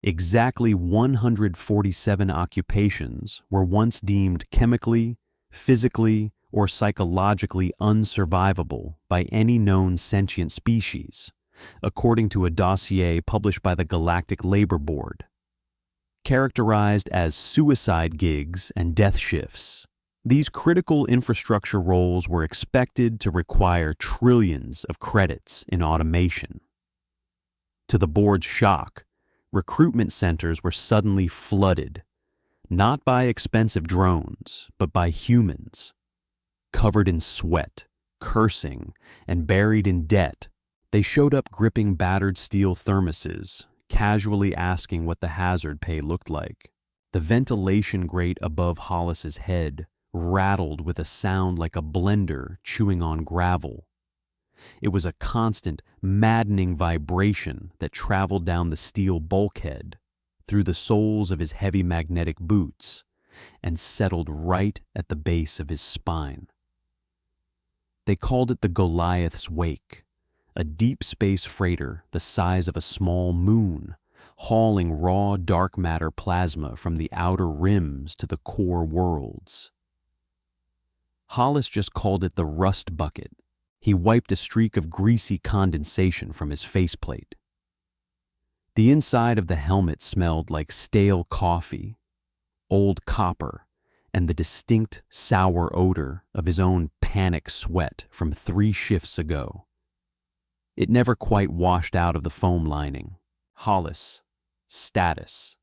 Exactly 147 occupations were once deemed chemically, physically, or psychologically unsurvivable by any known sentient species, according to a dossier published by the Galactic Labor Board. Characterized as suicide gigs and death shifts, these critical infrastructure roles were expected to require trillions of credits in automation. To the board's shock, recruitment centers were suddenly flooded, not by expensive drones, but by humans. Covered in sweat, cursing, and buried in debt, they showed up gripping battered steel thermoses, casually asking what the hazard pay looked like. The ventilation grate above Hollis's head rattled with a sound like a blender chewing on gravel. It was a constant, maddening vibration that traveled down the steel bulkhead, through the soles of his heavy magnetic boots, and settled right at the base of his spine. They called it the Goliath's Wake, a deep space freighter the size of a small moon, hauling raw dark matter plasma from the outer rims to the core worlds. Hollis just called it the rust bucket. He wiped a streak of greasy condensation from his faceplate. The inside of the helmet smelled like stale coffee, old copper, and the distinct sour odor of his own panic sweat from 3 shifts ago. It never quite washed out of the foam lining. Hollis, status.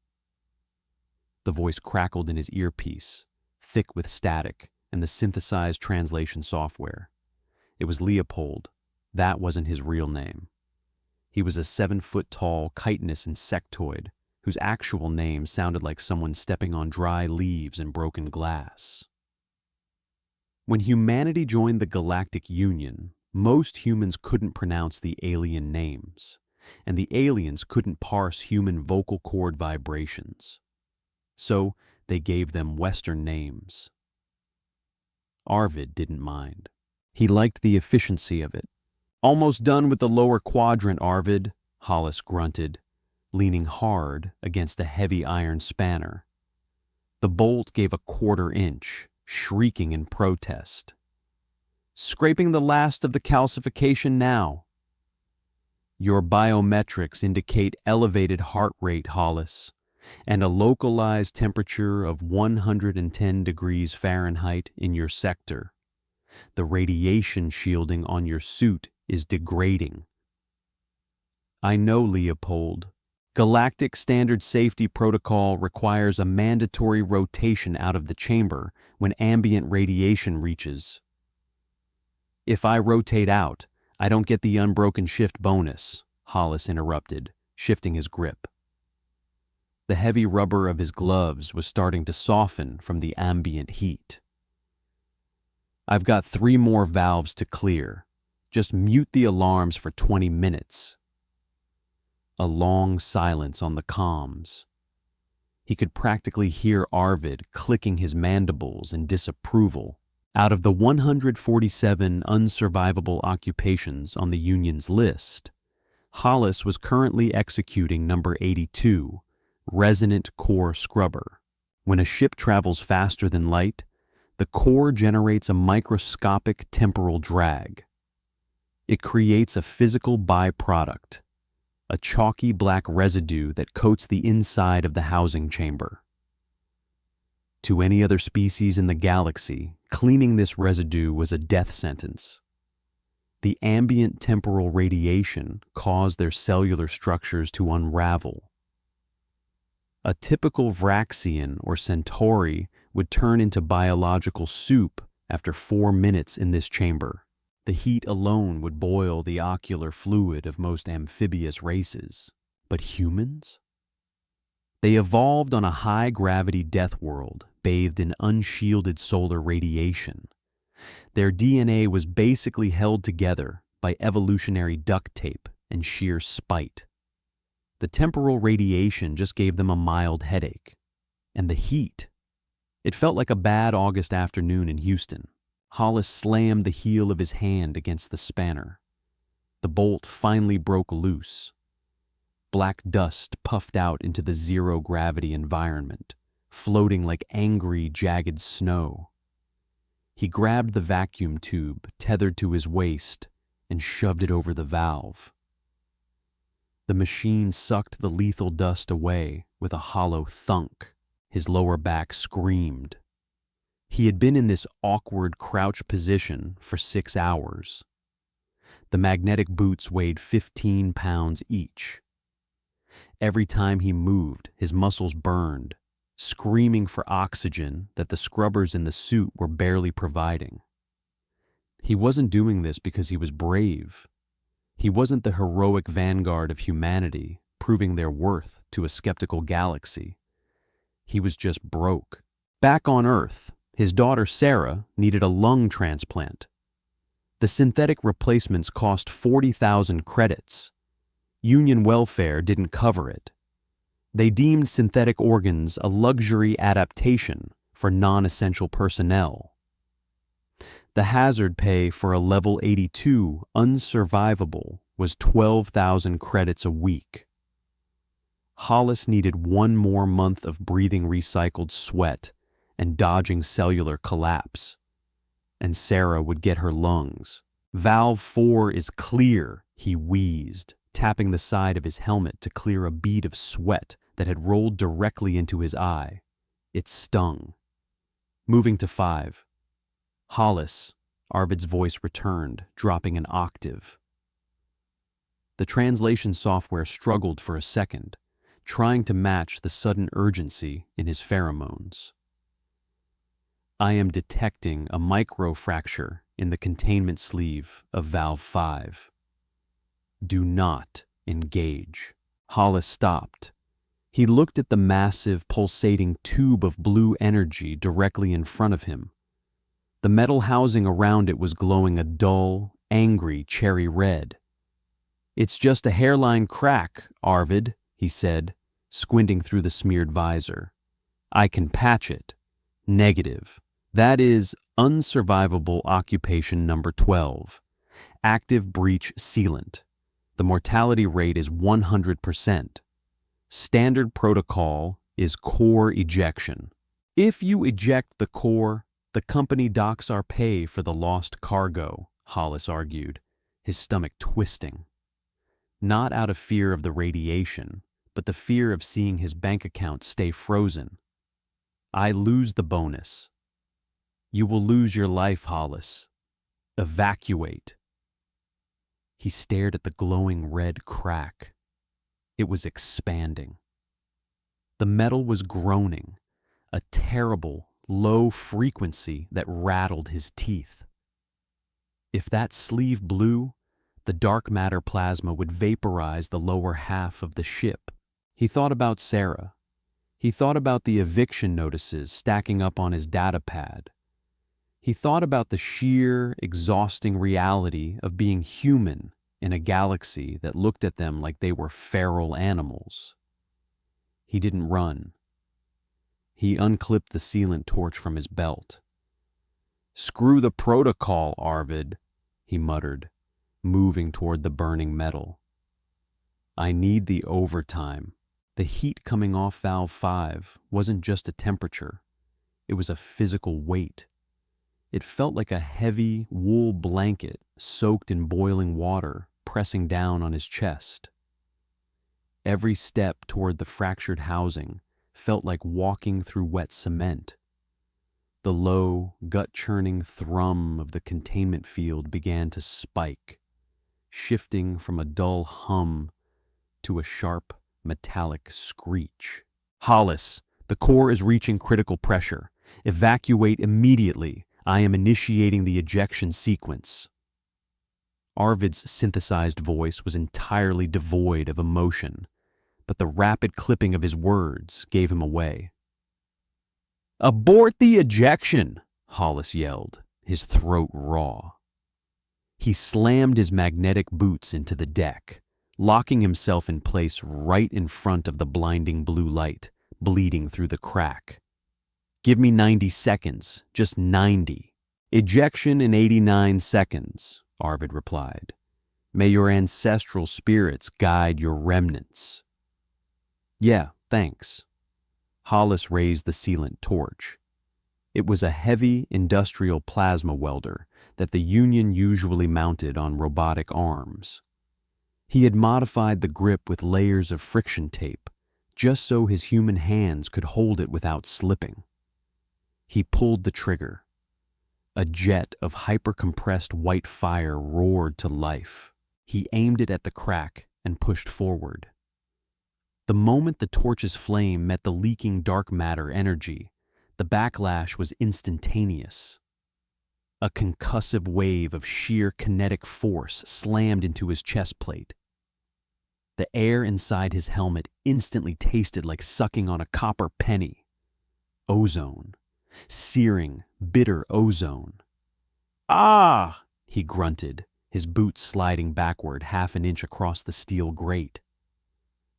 The voice crackled in his earpiece, thick with static and the synthesized translation software. It was Leopold. That wasn't his real name. He was a 7-foot-tall chitinous insectoid whose actual name sounded like someone stepping on dry leaves and broken glass. When humanity joined the Galactic Union, most humans couldn't pronounce the alien names, and the aliens couldn't parse human vocal cord vibrations. So they gave them Western names. Arvid didn't mind. He liked the efficiency of it. "Almost done with the lower quadrant, Arvid," Hollis grunted, leaning hard against a heavy iron spanner. The bolt gave a 1/4 inch, shrieking in protest. "Scraping the last of the calcification now." "Your biometrics indicate elevated heart rate, Hollis, and a localized temperature of 110 degrees Fahrenheit in your sector. The radiation shielding on your suit is degrading." "I know, Leopold. Galactic Standard Safety Protocol requires a mandatory rotation out of the chamber when ambient radiation reaches." "If I rotate out, I don't get the unbroken shift bonus," Hollis interrupted, shifting his grip. The heavy rubber of his gloves was starting to soften from the ambient heat. "I've got 3 more valves to clear. Just mute the alarms for 20 minutes. A long silence on the comms. He could practically hear Arvid clicking his mandibles in disapproval. Out of the 147 unsurvivable occupations on the Union's list, Hollis was currently executing number 82, Resonant Core Scrubber. When a ship travels faster than light, the core generates a microscopic temporal drag. It creates a physical byproduct, a chalky black residue that coats the inside of the housing chamber. To any other species in the galaxy, cleaning this residue was a death sentence. The ambient temporal radiation caused their cellular structures to unravel. A typical Vraxian or Centauri would turn into biological soup after 4 minutes in this chamber. The heat alone would boil the ocular fluid of most amphibious races. But humans? They evolved on a high-gravity death world bathed in unshielded solar radiation. Their DNA was basically held together by evolutionary duct tape and sheer spite. The temporal radiation just gave them a mild headache. And the heat. It felt like a bad August afternoon in Houston. Hollis slammed the heel of his hand against the spanner. The bolt finally broke loose. Black dust puffed out into the zero-gravity environment, floating like angry, jagged snow. He grabbed the vacuum tube tethered to his waist and shoved it over the valve. The machine sucked the lethal dust away with a hollow thunk. His lower back screamed. He had been in this awkward crouch position for 6 hours. The magnetic boots weighed 15 pounds each. Every time he moved, his muscles burned, screaming for oxygen that the scrubbers in the suit were barely providing. He wasn't doing this because he was brave. He wasn't the heroic vanguard of humanity, proving their worth to a skeptical galaxy. He was just broke. Back on Earth, his daughter Sarah needed a lung transplant. The synthetic replacements cost 40,000 credits. Union welfare didn't cover it. They deemed synthetic organs a luxury adaptation for non-essential personnel. The hazard pay for a level 82 Unsurvivable was 12,000 credits a week. Hollis needed 1 more month of breathing recycled sweat and dodging cellular collapse, and Sarah would get her lungs. "Valve 4 is clear," he wheezed, tapping the side of his helmet to clear a bead of sweat that had rolled directly into his eye. It stung. Moving to 5. "Hollis," Arvid's voice returned, dropping an octave. The translation software struggled for a second, trying to match the sudden urgency in his pheromones. "I am detecting a microfracture in the containment sleeve of valve 5. Do not engage." Hollis stopped. He looked at the massive, pulsating tube of blue energy directly in front of him. The metal housing around it was glowing a dull, angry cherry red. "It's just a hairline crack, Arvid," he said, squinting through the smeared visor. "I can patch it. Negative. That is unsurvivable occupation number 12. Active breach sealant. The mortality rate is 100%. Standard protocol is core ejection. If you eject the core, the company docks our pay for the lost cargo," Hollis argued, his stomach twisting. Not out of fear of the radiation, but the fear of seeing his bank account stay frozen. "I lose the bonus." "You will lose your life, Hollis. Evacuate." He stared at the glowing red crack. It was expanding. The metal was groaning, a terrible, low frequency that rattled his teeth. If that sleeve blew, the dark matter plasma would vaporize the lower half of the ship. He thought about Sarah. He thought about the eviction notices stacking up on his data pad. He thought about the sheer, exhausting reality of being human in a galaxy that looked at them like they were feral animals. He didn't run. He unclipped the sealant torch from his belt. "Screw the protocol, Arvid," he muttered, moving toward the burning metal. "I need the overtime." The heat coming off valve 5 wasn't just a temperature. It was a physical weight. It felt like a heavy wool blanket soaked in boiling water pressing down on his chest. Every step toward the fractured housing felt like walking through wet cement. The low, gut-churning thrum of the containment field began to spike, shifting from a dull hum to a sharp, metallic screech. "Hollis, the core is reaching critical pressure. Evacuate immediately. I am initiating the ejection sequence." Arvid's synthesized voice was entirely devoid of emotion, but the rapid clipping of his words gave him away. "Abort the ejection!" Hollis yelled, his throat raw. He slammed his magnetic boots into the deck, locking himself in place right in front of the blinding blue light, bleeding through the crack. "Give me 90 seconds, just 90. "Ejection in 89 seconds, Arvid replied. May your ancestral spirits guide your remnants." "Yeah, thanks." Hollis raised the sealant torch. It was a heavy industrial plasma welder that the Union usually mounted on robotic arms. He had modified the grip with layers of friction tape, just so his human hands could hold it without slipping. He pulled the trigger. A jet of hyper-compressed white fire roared to life. He aimed it at the crack and pushed forward. The moment the torch's flame met the leaking dark matter energy, the backlash was instantaneous. A concussive wave of sheer kinetic force slammed into his chest plate. The air inside his helmet instantly tasted like sucking on a copper penny. Ozone. Searing, bitter ozone. "Ah!" he grunted, his boots sliding backward half an inch across the steel grate.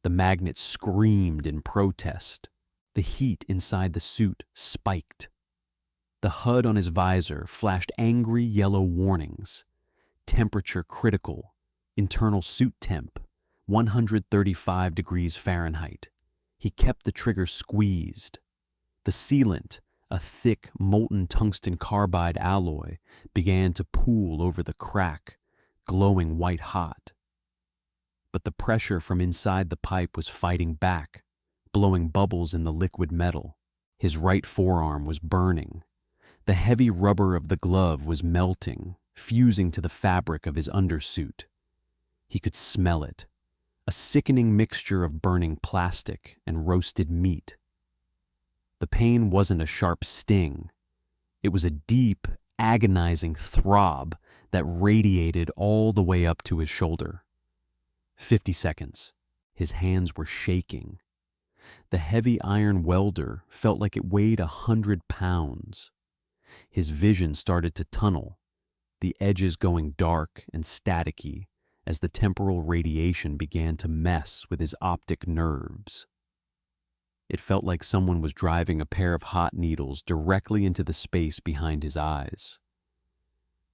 The magnet screamed in protest. The heat inside the suit spiked. The HUD on his visor flashed angry yellow warnings. Temperature critical. Internal suit temp. 135 degrees Fahrenheit. He kept the trigger squeezed. The sealant, a thick, molten tungsten carbide alloy, began to pool over the crack, glowing white hot. But the pressure from inside the pipe was fighting back, blowing bubbles in the liquid metal. His right forearm was burning. The heavy rubber of the glove was melting, fusing to the fabric of his undersuit. He could smell it, a sickening mixture of burning plastic and roasted meat. The pain wasn't a sharp sting. It was a deep, agonizing throb that radiated all the way up to his shoulder. 50 seconds. His hands were shaking. The heavy iron welder felt like it weighed 100 pounds. His vision started to tunnel, the edges going dark and staticky as the temporal radiation began to mess with his optic nerves. It felt like someone was driving a pair of hot needles directly into the space behind his eyes.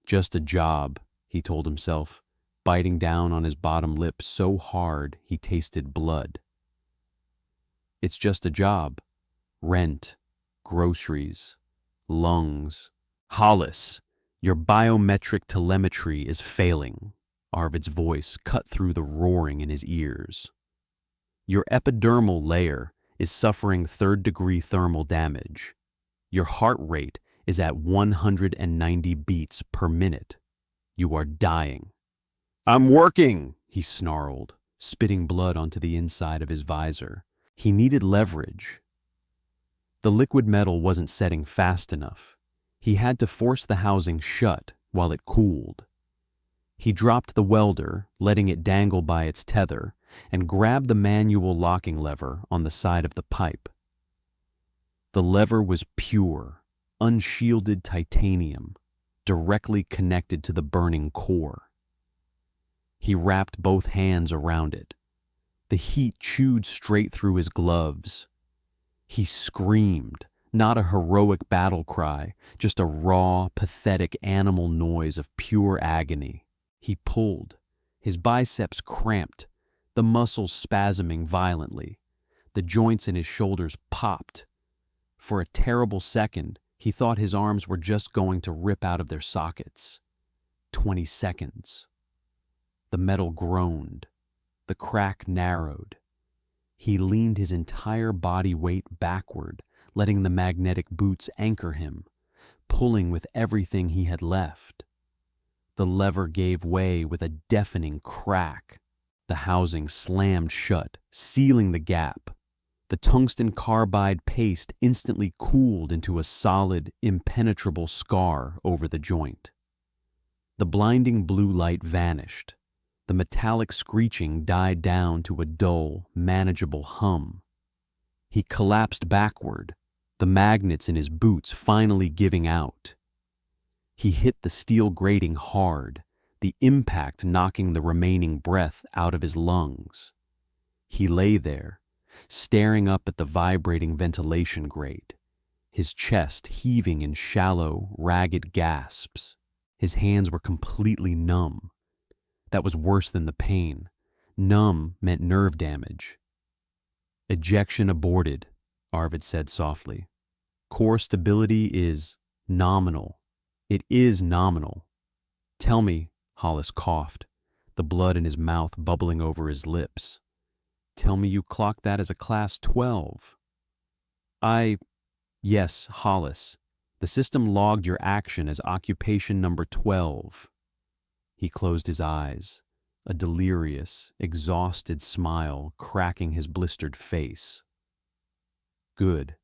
Just a job, he told himself, biting down on his bottom lip so hard he tasted blood. It's just a job. Rent, groceries, lungs. "Hollis, your biometric telemetry is failing," Arvid's voice cut through the roaring in his ears. "Your epidermal layer is suffering third-degree thermal damage. Your heart rate is at 190 beats per minute. You are dying." "I'm working," he snarled, spitting blood onto the inside of his visor. He needed leverage. The liquid metal wasn't setting fast enough. He had to force the housing shut while it cooled. He dropped the welder, letting it dangle by its tether, and grabbed the manual locking lever on the side of the pipe. The lever was pure, unshielded titanium, directly connected to the burning core. He wrapped both hands around it. The heat chewed straight through his gloves. He screamed, not a heroic battle cry, just a raw, pathetic animal noise of pure agony. He pulled. His biceps cramped, the muscles spasming violently. The joints in his shoulders popped. For a terrible second, he thought his arms were just going to rip out of their sockets. 20 seconds. The metal groaned. The crack narrowed. He leaned his entire body weight backward, letting the magnetic boots anchor him, pulling with everything he had left. The lever gave way with a deafening crack. The housing slammed shut, sealing the gap. The tungsten carbide paste instantly cooled into a solid, impenetrable scar over the joint. The blinding blue light vanished. The metallic screeching died down to a dull, manageable hum. He collapsed backward, the magnets in his boots finally giving out. He hit the steel grating hard, the impact knocking the remaining breath out of his lungs. He lay there, staring up at the vibrating ventilation grate, his chest heaving in shallow, ragged gasps. His hands were completely numb. That was worse than the pain. Numb meant nerve damage. Ejection aborted, Arvid said softly. Core stability is nominal. It is nominal. Tell me, Hollis coughed, the blood in his mouth bubbling over his lips. Tell me you clocked that as a class 12. Yes, Hollis. The system logged your action as occupation number 12. He closed his eyes, a delirious, exhausted smile cracking his blistered face. Good.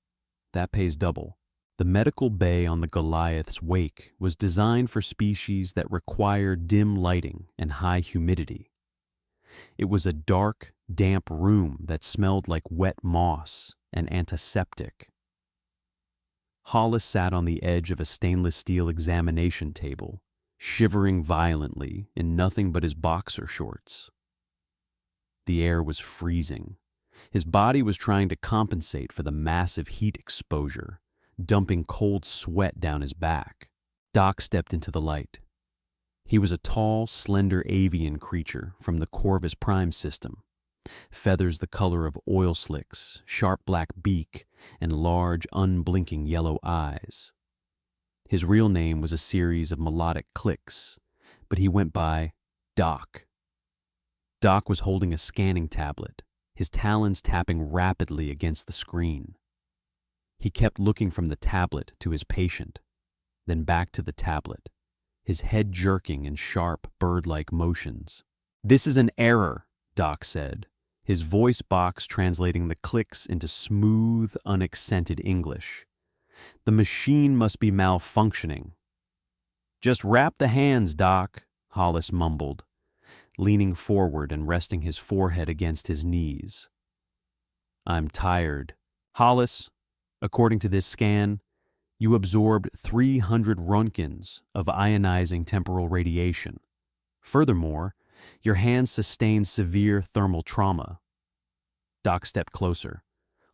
That pays double. The medical bay on the Goliath's wake was designed for species that require dim lighting and high humidity. It was a dark, damp room that smelled like wet moss and antiseptic. Hollis sat on the edge of a stainless steel examination table, shivering violently in nothing but his boxer shorts. The air was freezing. His body was trying to compensate for the massive heat exposure, dumping cold sweat down his back. Doc stepped into the light. He was a tall, slender avian creature from the Corvus Prime system, feathers the color of oil slicks, sharp black beak, and large, unblinking yellow eyes. His real name was a series of melodic clicks, but he went by Doc. Doc was holding a scanning tablet, his talons tapping rapidly against the screen. He kept looking from the tablet to his patient, then back to the tablet, his head jerking in sharp, bird-like motions. "This is an error," Doc said, his voice box translating the clicks into smooth, unaccented English. "The machine must be malfunctioning." "Just wrap the hands, Doc," Hollis mumbled, leaning forward and resting his forehead against his knees. "I'm tired. Hollis, according to this scan, you absorbed 300 Röntgens of ionizing temporal radiation. Furthermore, your hands sustained severe thermal trauma." Doc stepped closer,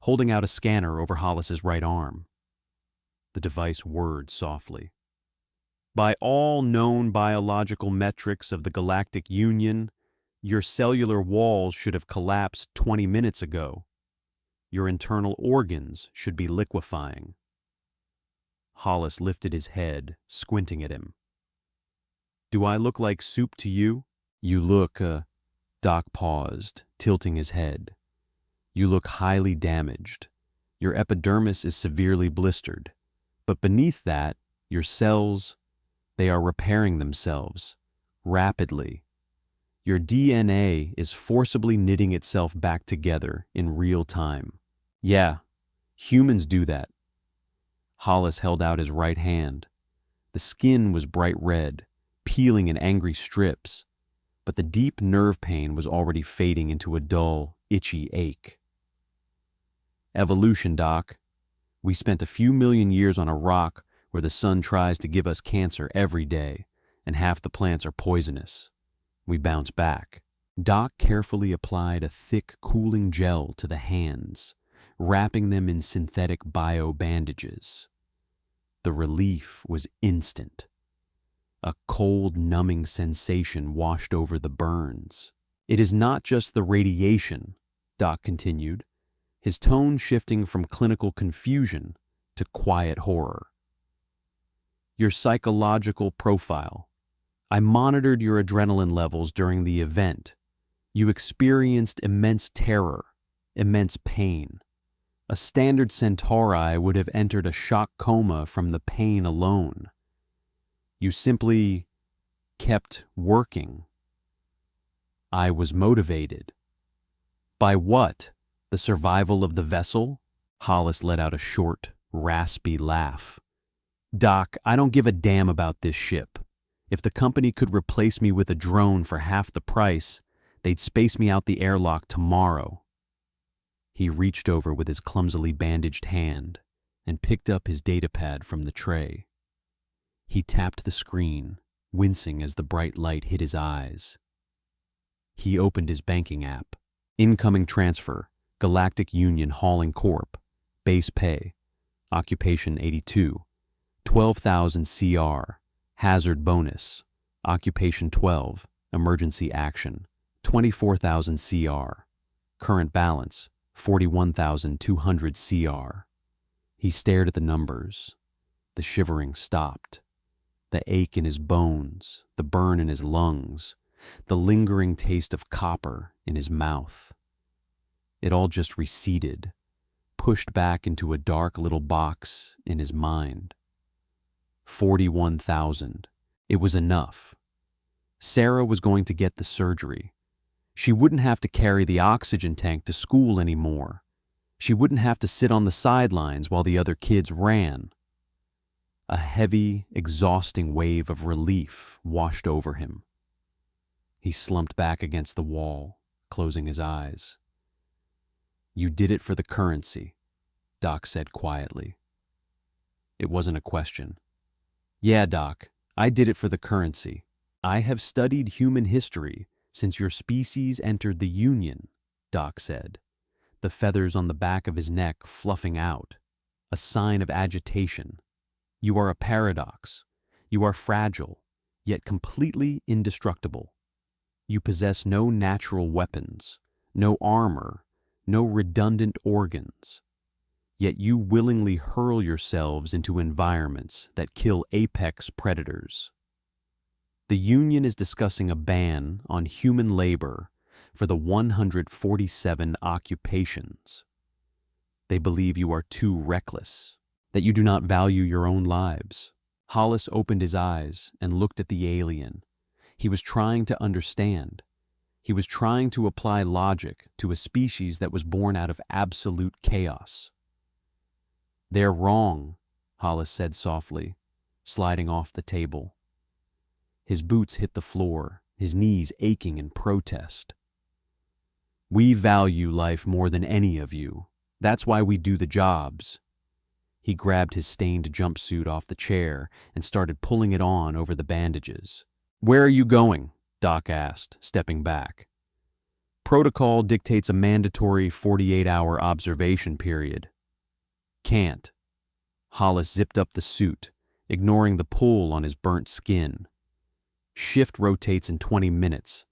holding out a scanner over Hollis's right arm. The device whirred softly. "By all known biological metrics of the Galactic Union, your cellular walls should have collapsed 20 minutes ago. Your internal organs should be liquefying." Hollis lifted his head, squinting at him. "Do I look like soup to you?" "You look," Doc paused, tilting his head. "You look highly damaged. Your epidermis is severely blistered. But beneath that, your cells, they are repairing themselves, rapidly. Your DNA is forcibly knitting itself back together in real time. Yeah, humans do that." Hollis held out his right hand. The skin was bright red, peeling in angry strips, but the deep nerve pain was already fading into a dull, itchy ache. "Evolution, Doc. We spent a few million years on a rock where the sun tries to give us cancer every day, and half the plants are poisonous. We bounce back." Doc carefully applied a thick, cooling gel to the hands, wrapping them in synthetic bio-bandages. The relief was instant. A cold, numbing sensation washed over the burns. "It is not just the radiation," Doc continued, his tone shifting from clinical confusion to quiet horror. "Your psychological profile. I monitored your adrenaline levels during the event. You experienced immense terror, immense pain. A standard Centauri would have entered a shock coma from the pain alone. You simply kept working. I was motivated." "By what? The survival of the vessel?" Hollis let out a short, raspy laugh. "Doc, I don't give a damn about this ship. If the company could replace me with a drone for half the price, they'd space me out the airlock tomorrow." He reached over with his clumsily bandaged hand and picked up his datapad from the tray. He tapped the screen, wincing as the bright light hit his eyes. He opened his banking app. "Incoming transfer, Galactic Union Hauling Corp. Base pay. Occupation 82. 12,000 CR. Hazard bonus. Occupation 12. Emergency action, 24,000 CR. Current balance, 41,200 CR. He stared at the numbers. The shivering stopped. The ache in his bones, the burn in his lungs, the lingering taste of copper in his mouth. It all just receded, pushed back into a dark little box in his mind. 41,000. It was enough. Sarah was going to get the surgery. She wouldn't have to carry the oxygen tank to school anymore. She wouldn't have to sit on the sidelines while the other kids ran. A heavy, exhausting wave of relief washed over him. He slumped back against the wall, closing his eyes. "You did it for the currency," Doc said quietly. It wasn't a question. "Yeah, Doc, I did it for the currency. I have studied human history since your species entered the Union," Doc said, the feathers on the back of his neck fluffing out, a sign of agitation. "You are a paradox. You are fragile, yet completely indestructible. You possess no natural weapons, no armor, no redundant organs. Yet you willingly hurl yourselves into environments that kill apex predators. The Union is discussing a ban on human labor for the 147 occupations. They believe you are too reckless, that you do not value your own lives." Hollis opened his eyes and looked at the alien. He was trying to understand. He was trying to apply logic to a species that was born out of absolute chaos. "They're wrong," Hollis said softly, sliding off the table. His boots hit the floor, his knees aching in protest. "We value life more than any of you. That's why we do the jobs." He grabbed his stained jumpsuit off the chair and started pulling it on over the bandages. "Where are you going?" Doc asked, stepping back. "Protocol dictates a mandatory 48-hour observation period." "Can't." Hollis zipped up the suit, ignoring the pull on his burnt skin. "Shift rotates in 20 minutes.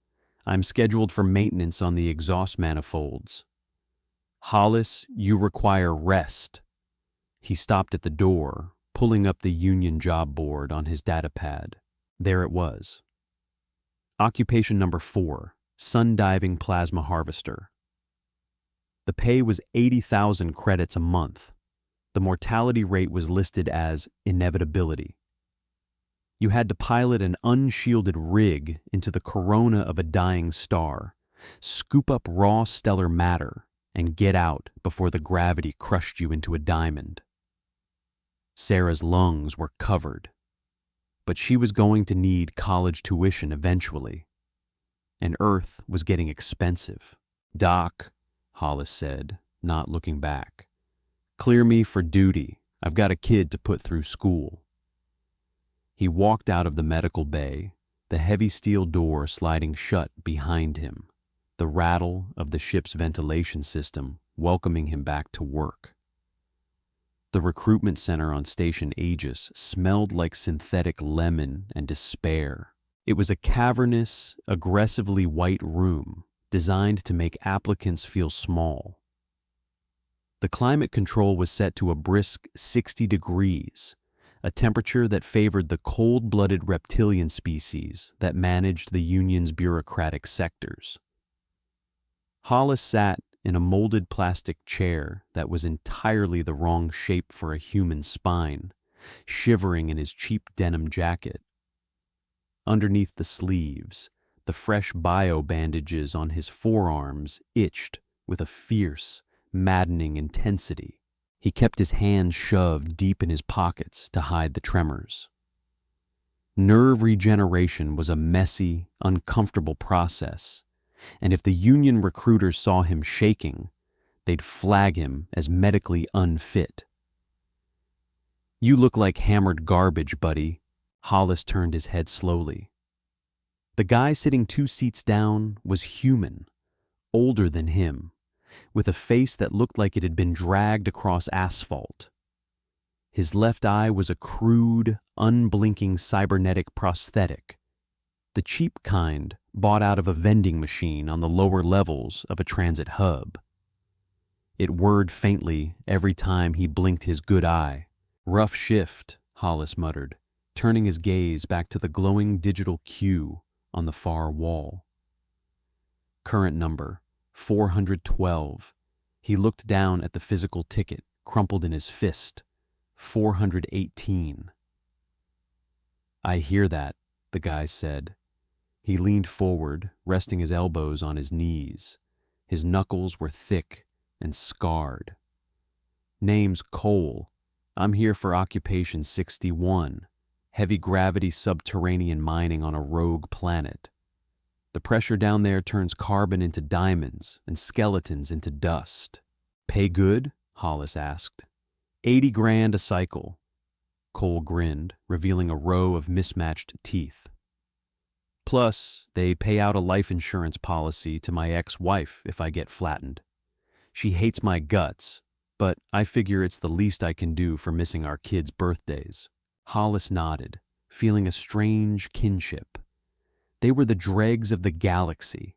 I'm scheduled for maintenance on the exhaust manifolds." "Hollis, you require rest." He stopped at the door, pulling up the Union job board on his datapad. There it was. Occupation number 4, sun-diving plasma harvester. The pay was 80,000 credits a month. The mortality rate was listed as inevitability. You had to pilot an unshielded rig into the corona of a dying star, scoop up raw stellar matter, and get out before the gravity crushed you into a diamond. Sarah's lungs were covered, but she was going to need college tuition eventually. And Earth was getting expensive. "Doc," Hollis said, not looking back, "clear me for duty. I've got a kid to put through school." He walked out of the medical bay, the heavy steel door sliding shut behind him, the rattle of the ship's ventilation system welcoming him back to work. The recruitment center on Station Aegis smelled like synthetic lemon and despair. It was a cavernous, aggressively white room designed to make applicants feel small. The climate control was set to a brisk 60 degrees, a temperature that favored the cold-blooded reptilian species that managed the Union's bureaucratic sectors. Hollis sat in a molded plastic chair that was entirely the wrong shape for a human spine, shivering in his cheap denim jacket. Underneath the sleeves, the fresh bio-bandages on his forearms itched with a fierce, maddening intensity. He kept his hands shoved deep in his pockets to hide the tremors. Nerve regeneration was a messy, uncomfortable process, and if the Union recruiters saw him shaking, they'd flag him as medically unfit. "You look like hammered garbage, buddy." Hollis turned his head slowly. The guy sitting 2 seats down was human, older than him, with a face that looked like it had been dragged across asphalt. His left eye was a crude, unblinking cybernetic prosthetic. The cheap kind bought out of a vending machine on the lower levels of a transit hub. It whirred faintly every time he blinked his good eye. "Rough shift," Hollis muttered, turning his gaze back to the glowing digital cue on the far wall. Current number, 412. He looked down at the physical ticket, crumpled in his fist. 418. "I hear that," the guy said. He leaned forward, resting his elbows on his knees. His knuckles were thick and scarred. "Name's Cole. I'm here for Occupation 61, heavy gravity subterranean mining on a rogue planet. The pressure down there turns carbon into diamonds and skeletons into dust." "Pay good?" Hollis asked. 80 grand a cycle." Cole grinned, revealing a row of mismatched teeth. "Plus, they pay out a life insurance policy to my ex-wife if I get flattened. She hates my guts, but I figure it's the least I can do for missing our kids' birthdays." Hollis nodded, feeling a strange kinship. They were the dregs of the galaxy.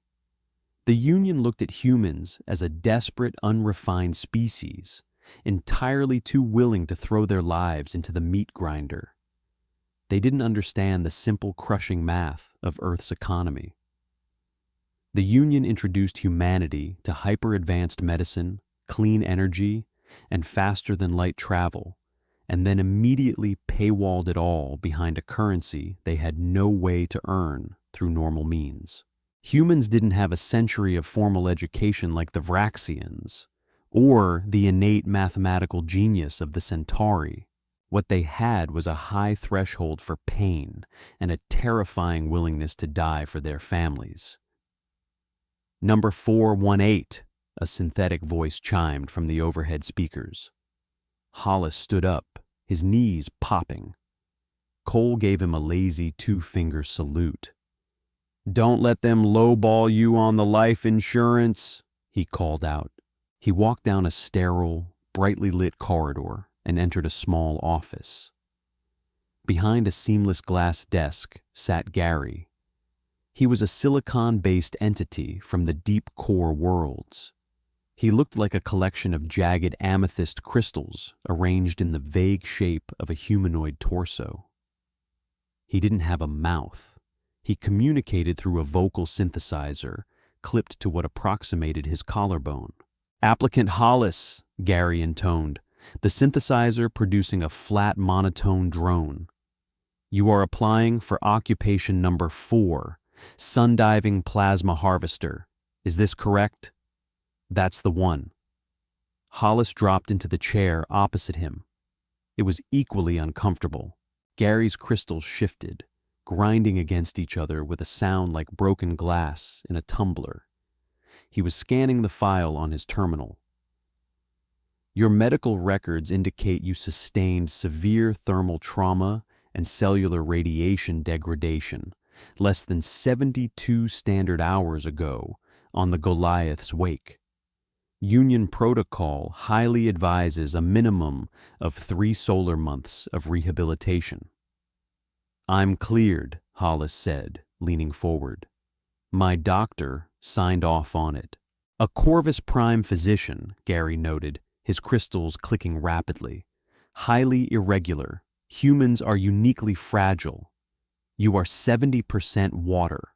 The Union looked at humans as a desperate, unrefined species, entirely too willing to throw their lives into the meat grinder. They didn't understand the simple, crushing math of Earth's economy. The Union introduced humanity to hyper-advanced medicine, clean energy, and faster-than-light travel, and then immediately paywalled it all behind a currency they had no way to earn through normal means. Humans didn't have a century of formal education like the Vraxians, or the innate mathematical genius of the Centauri. What they had was a high threshold for pain and a terrifying willingness to die for their families. "Number 418, a synthetic voice chimed from the overhead speakers. Hollis stood up, his knees popping. Cole gave him a lazy two-finger salute. "Don't let them lowball you on the life insurance," he called out. He walked down a sterile, brightly lit corridor and entered a small office. Behind a seamless glass desk sat Gary. He was a silicon-based entity from the deep core worlds. He looked like a collection of jagged amethyst crystals arranged in the vague shape of a humanoid torso. He didn't have a mouth. He communicated through a vocal synthesizer clipped to what approximated his collarbone. "Applicant Hollis," Gary intoned, the synthesizer producing a flat monotone drone. "You are applying for occupation number 4, Sundiving Plasma Harvester. Is this correct?" "That's the one." Hollis dropped into the chair opposite him. It was equally uncomfortable. Gary's crystals shifted, grinding against each other with a sound like broken glass in a tumbler. He was scanning the file on his terminal. "Your medical records indicate you sustained severe thermal trauma and cellular radiation degradation less than 72 standard hours ago on the Goliath's wake. Union protocol highly advises a minimum of 3 solar months of rehabilitation." "I'm cleared," Hollis said, leaning forward. "My doctor signed off on it." "A Corvus Prime physician," Gary noted, his crystals clicking rapidly. "Highly irregular. Humans are uniquely fragile. You are 70% water.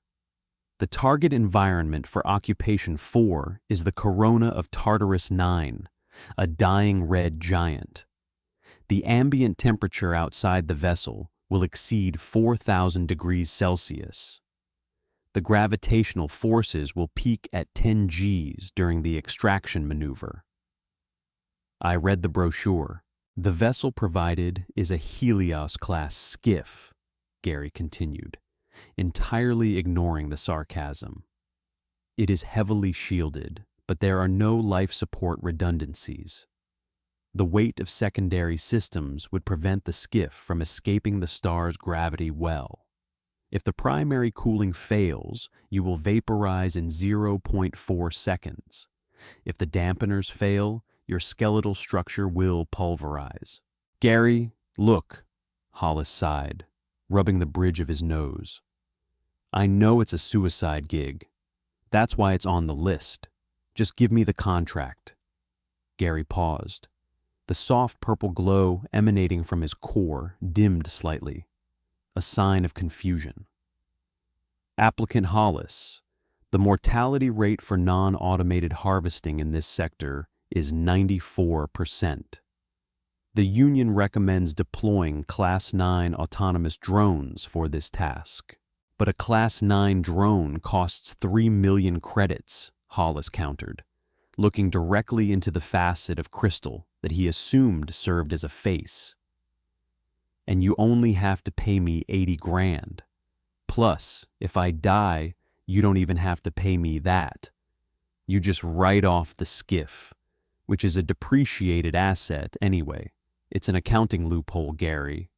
The target environment for Occupation 4 is the corona of Tartarus 9, a dying red giant. The ambient temperature outside the vessel will exceed 4,000 degrees Celsius. The gravitational forces will peak at 10 Gs during the extraction maneuver." I read the brochure. "The vessel provided is a Helios-class skiff," Gary continued, entirely ignoring the sarcasm. "It is heavily shielded, but there are no life support redundancies. The weight of secondary systems would prevent the skiff from escaping the star's gravity well. If the primary cooling fails, you will vaporize in 0.4 seconds. If the dampeners fail, your skeletal structure will pulverize." "Gary, look," Hollis sighed, rubbing the bridge of his nose. I know it's a suicide gig. That's why it's on the list. Just give me the contract. Gary paused. The soft purple glow emanating from his core dimmed slightly, a sign of confusion. Applicant Hollis, the mortality rate for non-automated harvesting in this sector is 94%. The union recommends deploying Class 9 autonomous drones for this task. But a Class 9 drone costs 3 million credits, Hollis countered, looking directly into the facet of crystal that he assumed served as a face. And you only have to pay me 80 grand. Plus, if I die, you don't even have to pay me that. You just write off the skiff, which is a depreciated asset anyway. It's an accounting loophole, Gary.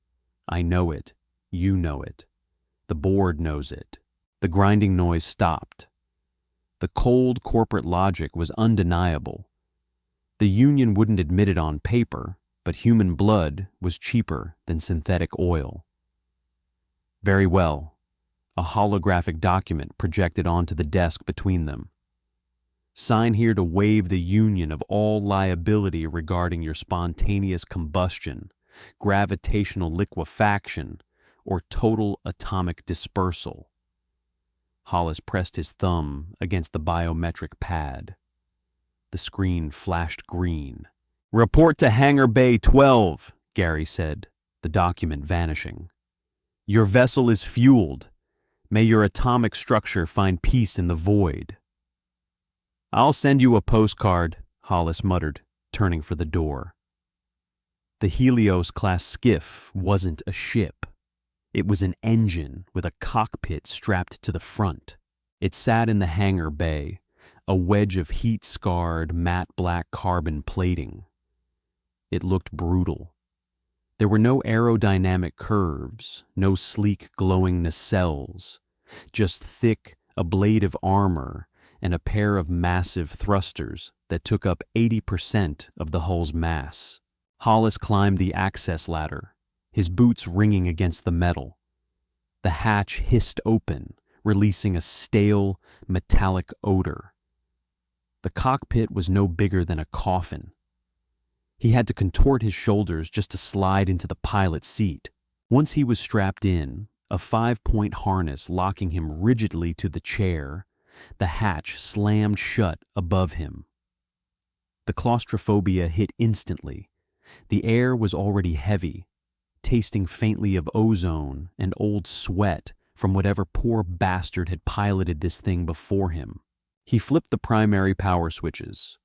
I know it. You know it. The board knows it. The grinding noise stopped. The cold corporate logic was undeniable. The union wouldn't admit it on paper, but human blood was cheaper than synthetic oil. Very well. A holographic document projected onto the desk between them. Sign here to waive the union of all liability regarding your spontaneous combustion, gravitational liquefaction, or total atomic dispersal. Hollis pressed his thumb against the biometric pad. The screen flashed green. Report to Hangar Bay 12, Gary said, the document vanishing. Your vessel is fueled. May your atomic structure find peace in the void. I'll send you a postcard, Hollis muttered, turning for the door. The Helios-class skiff wasn't a ship. It was an engine with a cockpit strapped to the front. It sat in the hangar bay, a wedge of heat-scarred, matte black carbon plating. It looked brutal. There were no aerodynamic curves, no sleek glowing nacelles, just thick, ablative armor and a pair of massive thrusters that took up 80% of the hull's mass. Hollis climbed the access ladder, his boots ringing against the metal. The hatch hissed open, releasing a stale, metallic odor. The cockpit was no bigger than a coffin. He had to contort his shoulders just to slide into the pilot's seat. Once he was strapped in, a 5-point harness locking him rigidly to the chair, the hatch slammed shut above him. The claustrophobia hit instantly. The air was already heavy, tasting faintly of ozone and old sweat from whatever poor bastard had piloted this thing before him. He flipped the primary power switches.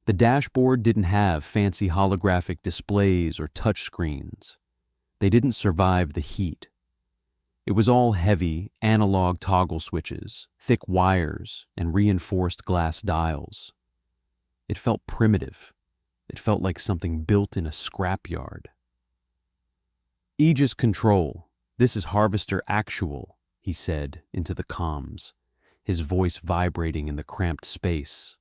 The dashboard didn't have fancy holographic displays or touchscreens. They didn't survive the heat. It was all heavy, analog toggle switches, thick wires, and reinforced glass dials. It felt primitive. It felt like something built in a scrapyard. Aegis Control, this is Harvester Actual, he said into the comms, his voice vibrating in the cramped space.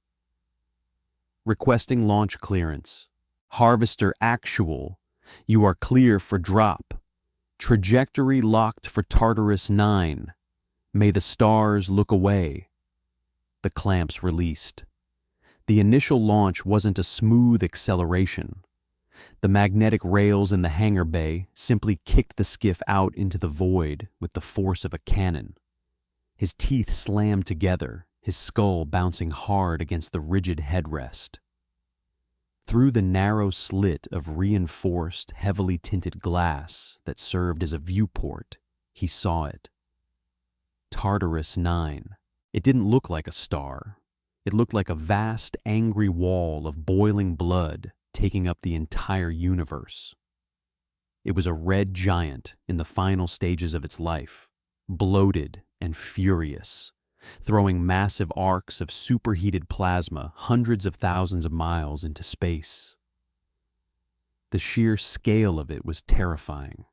Requesting launch clearance. Harvester Actual, you are clear for drop. Trajectory locked for Tartarus 9. May the stars look away. The clamps released. The initial launch wasn't a smooth acceleration. The magnetic rails in the hangar bay simply kicked the skiff out into the void with the force of a cannon. His teeth slammed together, his skull bouncing hard against the rigid headrest. Through the narrow slit of reinforced, heavily tinted glass that served as a viewport, he saw it. Tartarus 9. It didn't look like a star. It looked like a vast, angry wall of boiling blood taking up the entire universe. It was a red giant in the final stages of its life, bloated and furious, throwing massive arcs of superheated plasma hundreds of thousands of miles into space. The sheer scale of it was terrifying.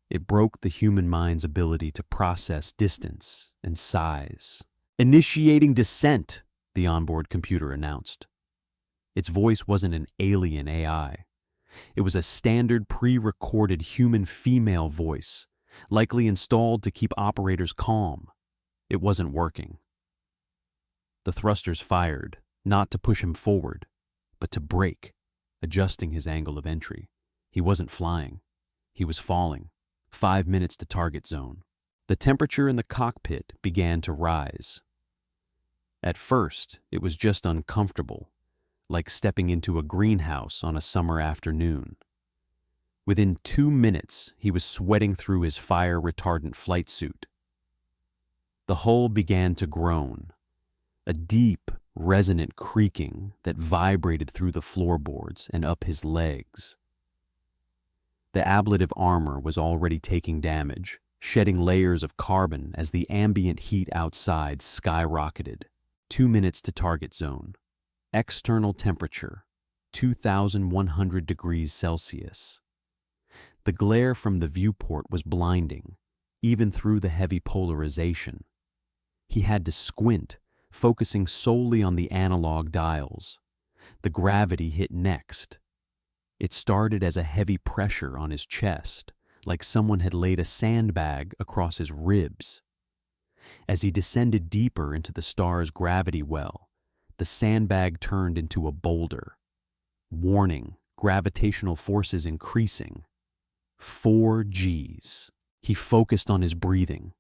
It broke the human mind's ability to process distance and size. Initiating descent, the onboard computer announced. Its voice wasn't an alien AI. It was a standard pre-recorded human female voice, likely installed to keep operators calm. It wasn't working. The thrusters fired, not to push him forward, but to brake, adjusting his angle of entry. He wasn't flying. He was falling. 5 minutes to target zone. The temperature in the cockpit began to rise. At first, it was just uncomfortable, like stepping into a greenhouse on a summer afternoon. Within 2 minutes, he was sweating through his fire-retardant flight suit. The hull began to groan, a deep, resonant creaking that vibrated through the floorboards and up his legs. The ablative armor was already taking damage, shedding layers of carbon as the ambient heat outside skyrocketed. 2 minutes to target zone. External temperature, 2,100 degrees Celsius. The glare from the viewport was blinding, even through the heavy polarization. He had to squint, focusing solely on the analog dials. The gravity hit next. It started as a heavy pressure on his chest, like someone had laid a sandbag across his ribs. As he descended deeper into the star's gravity well, the sandbag turned into a boulder. Warning, gravitational forces increasing. 4 Gs. He focused on his breathing.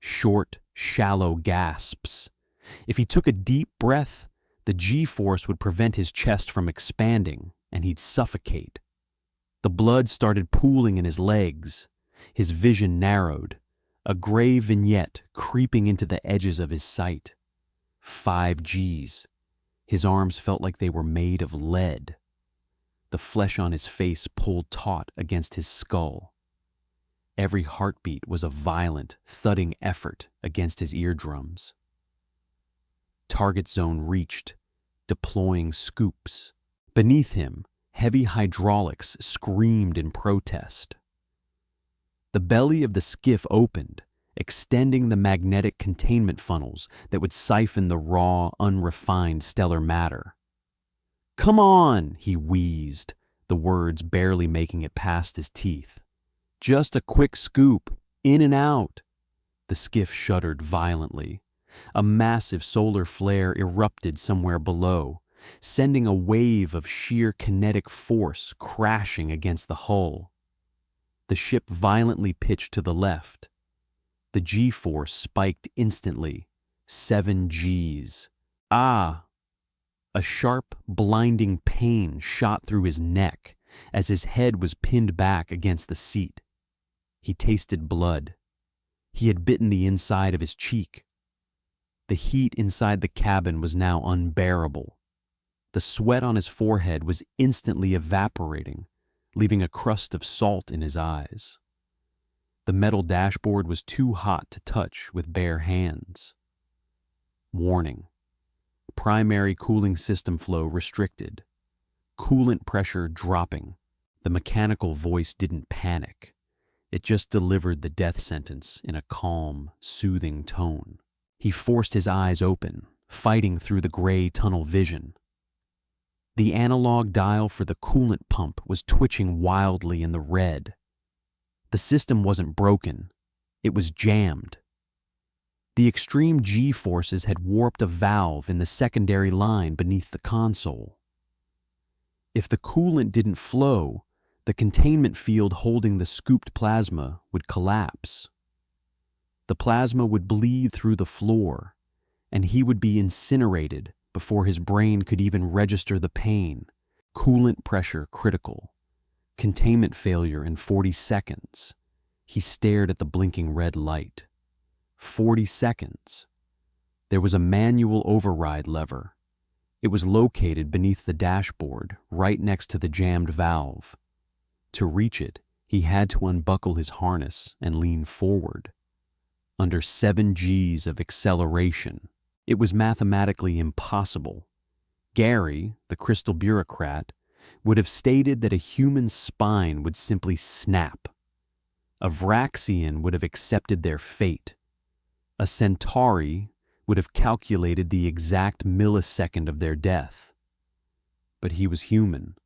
Short, shallow gasps. If he took a deep breath, the G-force would prevent his chest from expanding, and he'd suffocate. The blood started pooling in his legs. His vision narrowed, a gray vignette creeping into the edges of his sight. 5 Gs. His arms felt like they were made of lead. The flesh on his face pulled taut against his skull. Every heartbeat was a violent, thudding effort against his eardrums. Target zone reached, deploying scoops. Beneath him, heavy hydraulics screamed in protest. The belly of the skiff opened, extending the magnetic containment funnels that would siphon the raw, unrefined stellar matter. "Come on," he wheezed, the words barely making it past his teeth. "Just a quick scoop, in and out." The skiff shuddered violently. A massive solar flare erupted somewhere below, sending a wave of sheer kinetic force crashing against the hull. The ship violently pitched to the left. The G-force spiked instantly. 7 Gs. Ah! A sharp, blinding pain shot through his neck as his head was pinned back against the seat. He tasted blood. He had bitten the inside of his cheek. The heat inside the cabin was now unbearable. The sweat on his forehead was instantly evaporating, leaving a crust of salt in his eyes. The metal dashboard was too hot to touch with bare hands. Warning. Primary cooling system flow restricted. Coolant pressure dropping. The mechanical voice didn't panic. It just delivered the death sentence in a calm, soothing tone. He forced his eyes open, fighting through the gray tunnel vision. The analog dial for the coolant pump was twitching wildly in the red. The system wasn't broken. It was jammed. The extreme G-forces had warped a valve in the secondary line beneath the console. If the coolant didn't flow, the containment field holding the scooped plasma would collapse. The plasma would bleed through the floor, and he would be incinerated before his brain could even register the pain. Coolant pressure critical. Containment failure in 40 seconds. He stared at the blinking red light. 40 seconds. There was a manual override lever. It was located beneath the dashboard, right next to the jammed valve. To reach it, he had to unbuckle his harness and lean forward. Under 7 Gs of acceleration, it was mathematically impossible. Gary, the crystal bureaucrat, would have stated that a human spine would simply snap. A Vraxian would have accepted their fate. A Centauri would have calculated the exact millisecond of their death. But he was human,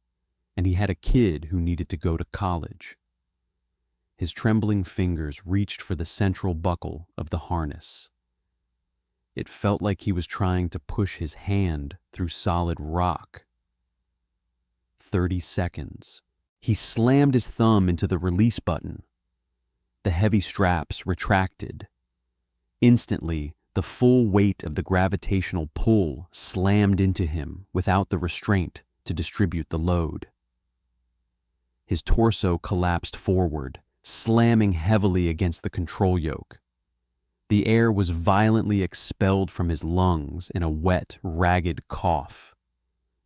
and he had a kid who needed to go to college. His trembling fingers reached for the central buckle of the harness. It felt like he was trying to push his hand through solid rock. 30 seconds. He slammed his thumb into the release button. The heavy straps retracted. Instantly, the full weight of the gravitational pull slammed into him without the restraint to distribute the load. His torso collapsed forward, slamming heavily against the control yoke. The air was violently expelled from his lungs in a wet, ragged cough.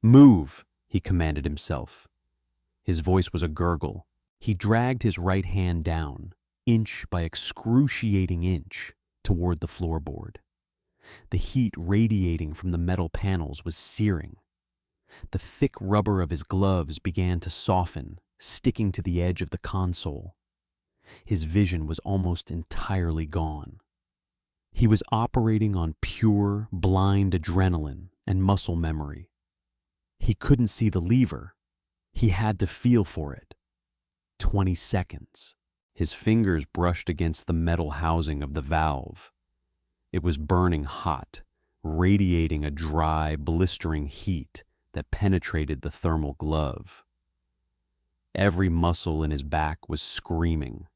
"Move," he commanded himself. His voice was a gurgle. He dragged his right hand down, inch by excruciating inch, toward the floorboard. The heat radiating from the metal panels was searing. The thick rubber of his gloves began to soften, sticking to the edge of the console. His vision was almost entirely gone. He was operating on pure, blind adrenaline and muscle memory. He couldn't see the lever. He had to feel for it. 20 seconds. His fingers brushed against the metal housing of the valve. It was burning hot, radiating a dry, blistering heat that penetrated the thermal glove. Every muscle in his back was screaming.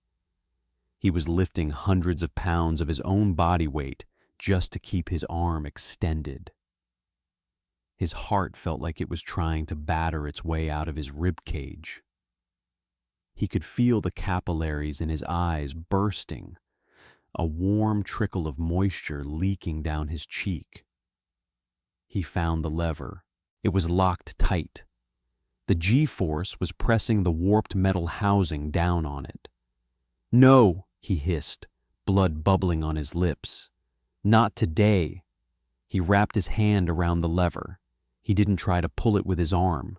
He was lifting hundreds of pounds of his own body weight just to keep his arm extended. His heart felt like it was trying to batter its way out of his rib cage. He could feel the capillaries in his eyes bursting, a warm trickle of moisture leaking down his cheek. He found the lever. It was locked tight. The G-force was pressing the warped metal housing down on it. "No," he hissed, blood bubbling on his lips. "Not today." He wrapped his hand around the lever. He didn't try to pull it with his arm.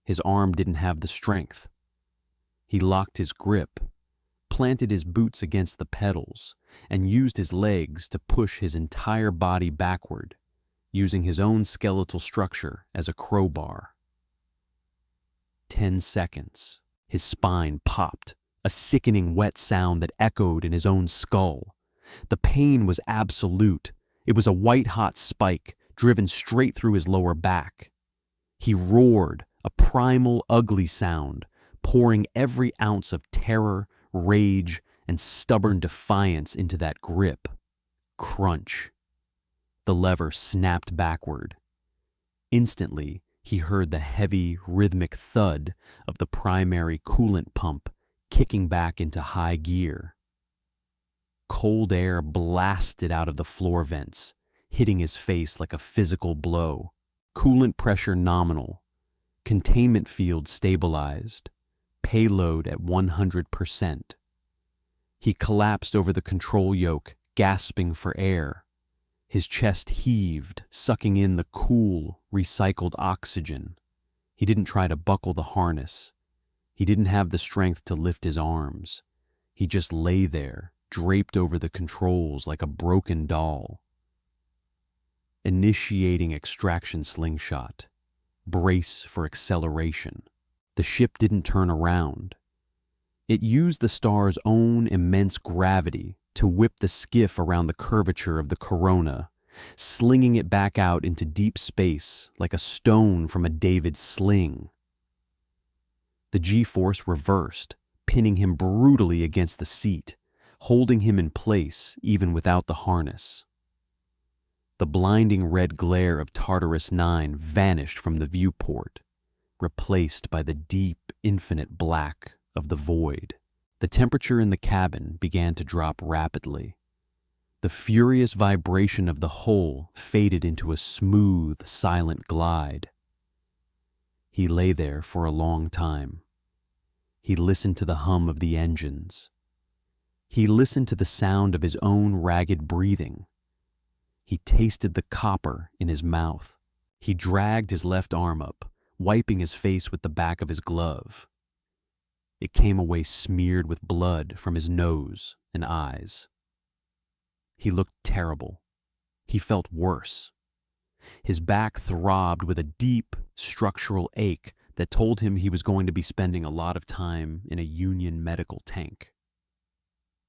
His arm didn't have the strength. He locked his grip, planted his boots against the pedals, and used his legs to push his entire body backward, using his own skeletal structure as a crowbar. 10 seconds. His spine popped, a sickening wet sound that echoed in his own skull. The pain was absolute. It was a white-hot spike driven straight through his lower back. He roared, a primal, ugly sound, pouring every ounce of terror, rage, and stubborn defiance into that grip. Crunch. The lever snapped backward. Instantly, he heard the heavy, rhythmic thud of the primary coolant pump kicking back into high gear. Cold air blasted out of the floor vents, hitting his face like a physical blow. Coolant pressure nominal. Containment field stabilized. Payload at 100%. He collapsed over the control yoke, gasping for air. His chest heaved, sucking in the cool, recycled oxygen. He didn't try to buckle the harness. He didn't have the strength to lift his arms. He just lay there, draped over the controls like a broken doll. Initiating extraction slingshot. Brace for acceleration. The ship didn't turn around. It used the star's own immense gravity to whip the skiff around the curvature of the corona, slinging it back out into deep space like a stone from a David's sling. The G-force reversed, pinning him brutally against the seat, holding him in place even without the harness. The blinding red glare of Tartarus 9 vanished from the viewport, replaced by the deep, infinite black of the void. The temperature in the cabin began to drop rapidly. The furious vibration of the hull faded into a smooth, silent glide. He lay there for a long time. He listened to the hum of the engines. He listened to the sound of his own ragged breathing. He tasted the copper in his mouth. He dragged his left arm up, wiping his face with the back of his glove. It came away smeared with blood from his nose and eyes. He looked terrible. He felt worse. His back throbbed with a deep, structural ache that told him he was going to be spending a lot of time in a Union medical tank.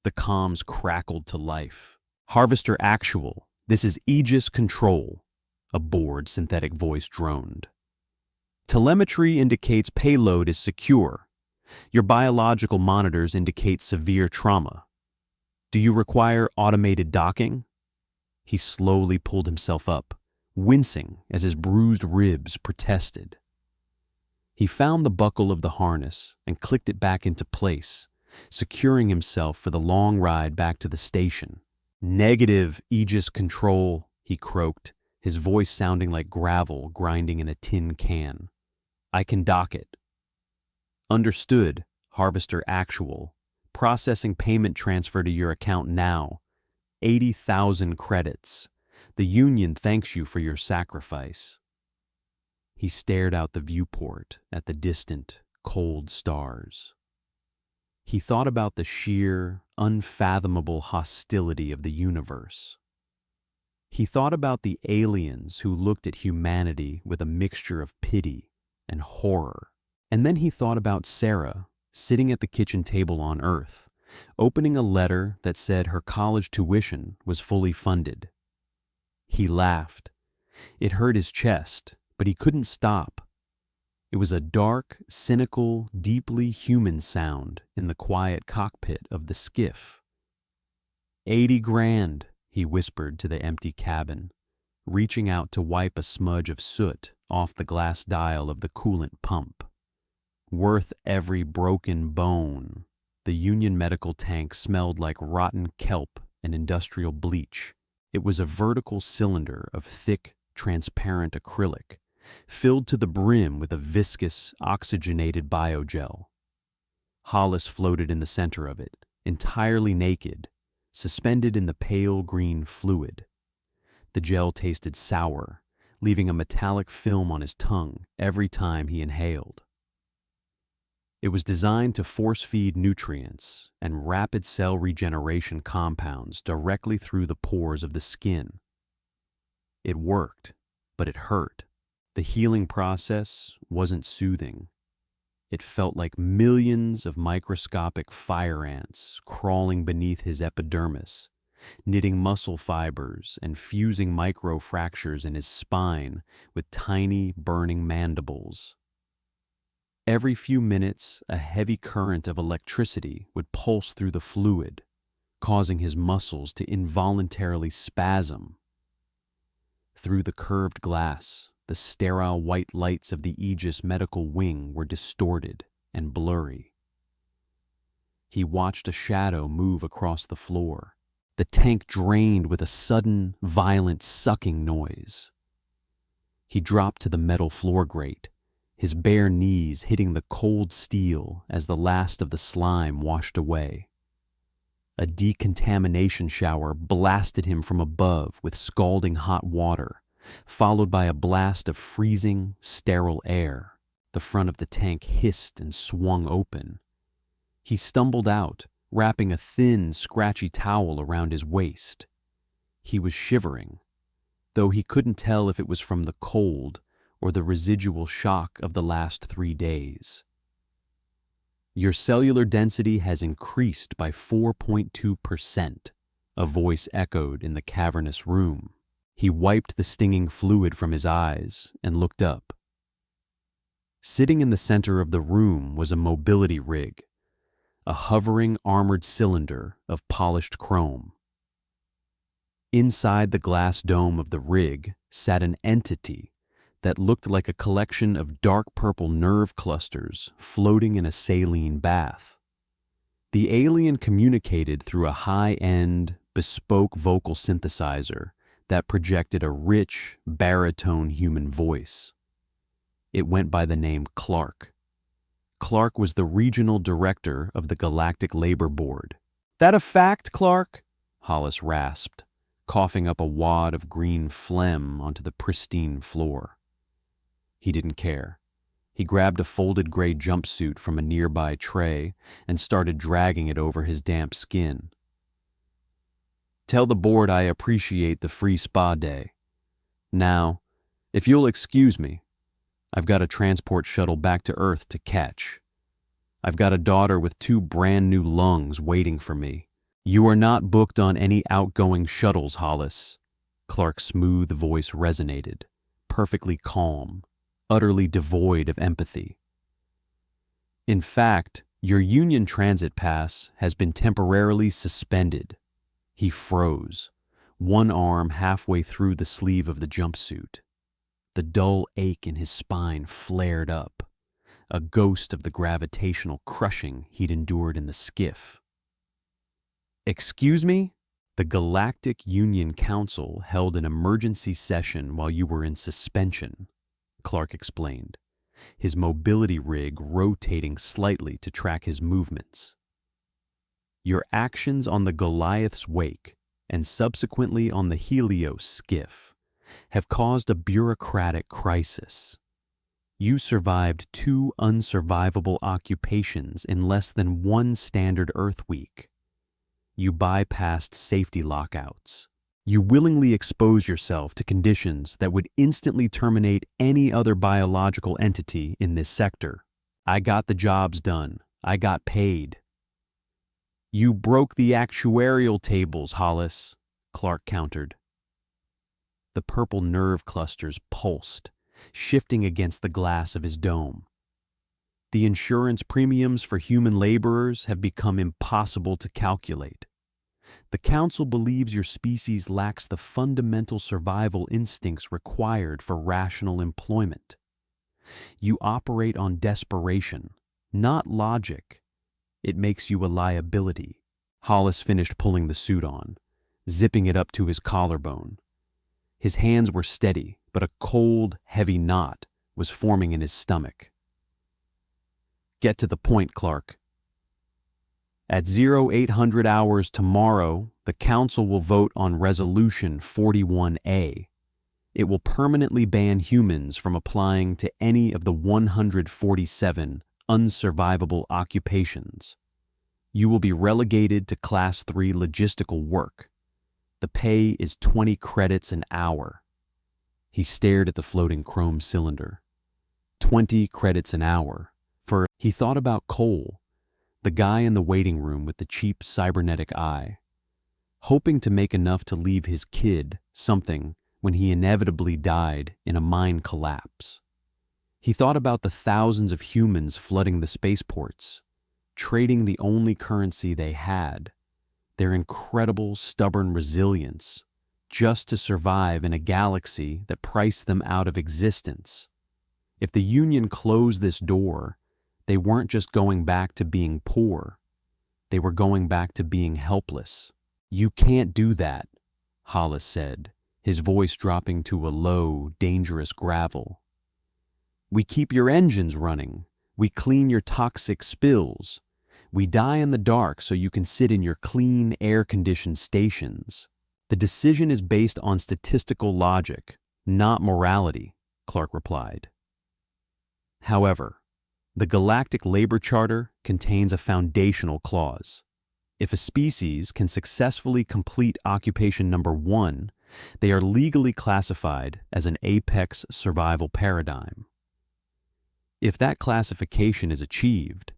The comms crackled to life. Harvester actual, this is Aegis Control, a bored synthetic voice droned. Telemetry indicates payload is secure. Your biological monitors indicate severe trauma. Do you require automated docking? He slowly pulled himself up, wincing as his bruised ribs protested. He found the buckle of the harness and clicked it back into place, securing himself for the long ride back to the station. Negative, Aegis Control, he croaked, his voice sounding like gravel grinding in a tin can. I can dock it. Understood, Harvester Actual. Processing payment transfer to your account now. 80,000 credits. The Union thanks you for your sacrifice. He stared out the viewport at the distant, cold stars. He thought about the sheer, unfathomable hostility of the universe. He thought about the aliens who looked at humanity with a mixture of pity and horror. And then he thought about Sarah, sitting at the kitchen table on Earth, opening a letter that said her college tuition was fully funded. He laughed. It hurt his chest, but he couldn't stop. It was a dark, cynical, deeply human sound in the quiet cockpit of the skiff. 80 grand, he whispered to the empty cabin, reaching out to wipe a smudge of soot off the glass dial of the coolant pump. Worth every broken bone. The Union medical tank smelled like rotten kelp and industrial bleach. It was a vertical cylinder of thick, transparent acrylic, filled to the brim with a viscous, oxygenated biogel. Hollis floated in the center of it, entirely naked, suspended in the pale green fluid. The gel tasted sour, leaving a metallic film on his tongue every time he inhaled. It was designed to force-feed nutrients and rapid cell regeneration compounds directly through the pores of the skin. It worked, but it hurt. The healing process wasn't soothing. It felt like millions of microscopic fire ants crawling beneath his epidermis, knitting muscle fibers and fusing microfractures in his spine with tiny, burning mandibles. Every few minutes, a heavy current of electricity would pulse through the fluid, causing his muscles to involuntarily spasm. Through the curved glass, the sterile white lights of the Aegis medical wing were distorted and blurry. He watched a shadow move across the floor. The tank drained with a sudden, violent sucking noise. He dropped to the metal floor grate, his bare knees hitting the cold steel as the last of the slime washed away. A decontamination shower blasted him from above with scalding hot water, followed by a blast of freezing, sterile air. The front of the tank hissed and swung open. He stumbled out, wrapping a thin, scratchy towel around his waist. He was shivering, though he couldn't tell if it was from the cold or the residual shock of the last 3 days. Your cellular density has increased by 4.2%, a voice echoed in the cavernous room. He wiped the stinging fluid from his eyes and looked up. Sitting in the center of the room was a mobility rig, a hovering armored cylinder of polished chrome. Inside the glass dome of the rig sat an entity that looked like a collection of dark purple nerve clusters floating in a saline bath. The alien communicated through a high-end, bespoke vocal synthesizer that projected a rich, baritone human voice. It went by the name Clark. Clark was the regional director of the Galactic Labor Board. "That a fact, Clark?" Hollis rasped, coughing up a wad of green phlegm onto the pristine floor. He didn't care. He grabbed a folded gray jumpsuit from a nearby tray and started dragging it over his damp skin. "Tell the board I appreciate the free spa day. Now, if you'll excuse me, I've got a transport shuttle back to Earth to catch. I've got a daughter with 2 brand new lungs waiting for me. You are not booked on any outgoing shuttles, Hollis. Clark's smooth voice resonated, perfectly calm, utterly devoid of empathy. In fact, your Union Transit Pass has been temporarily suspended. He froze, one arm halfway through the sleeve of the jumpsuit. The dull ache in his spine flared up, a ghost of the gravitational crushing he'd endured in the skiff. Excuse me? The Galactic Union Council held an emergency session while you were in suspension, Clark explained, his mobility rig rotating slightly to track his movements. Your actions on the Goliath's wake and subsequently on the Helios skiff have caused a bureaucratic crisis. You survived 2 unsurvivable occupations in less than 1 standard Earth week. You bypassed safety lockouts. You willingly exposed yourself to conditions that would instantly terminate any other biological entity in this sector. I got the jobs done. I got paid. You broke the actuarial tables, Hollis, Clark countered. The purple nerve clusters pulsed, shifting against the glass of his dome. The insurance premiums for human laborers have become impossible to calculate. The Council believes your species lacks the fundamental survival instincts required for rational employment. You operate on desperation, not logic. It makes you a liability. Hollis finished pulling the suit on, zipping it up to his collarbone. His hands were steady, but a cold, heavy knot was forming in his stomach. Get to the point, Clark. At 0800 hours tomorrow, the Council will vote on Resolution 41A. It will permanently ban humans from applying to any of the 147 unsurvivable occupations. You will be relegated to Class 3 logistical work. The pay is 20 credits an hour. He stared at the floating chrome cylinder. 20 credits an hour. He thought about Cole, the guy in the waiting room with the cheap cybernetic eye, hoping to make enough to leave his kid something when he inevitably died in a mine collapse. He thought about the thousands of humans flooding the spaceports, trading the only currency they had, their incredible, stubborn resilience, just to survive in a galaxy that priced them out of existence. If the Union closed this door, they weren't just going back to being poor. They were going back to being helpless. You can't do that, Hollis said, his voice dropping to a low, dangerous gravel. We keep your engines running. We clean your toxic spills. We die in the dark so you can sit in your clean, air-conditioned stations. The decision is based on statistical logic, not morality, Clark replied. However, the Galactic Labor Charter contains a foundational clause. If a species can successfully complete occupation number 1, they are legally classified as an apex survival paradigm. If that classification is achieved,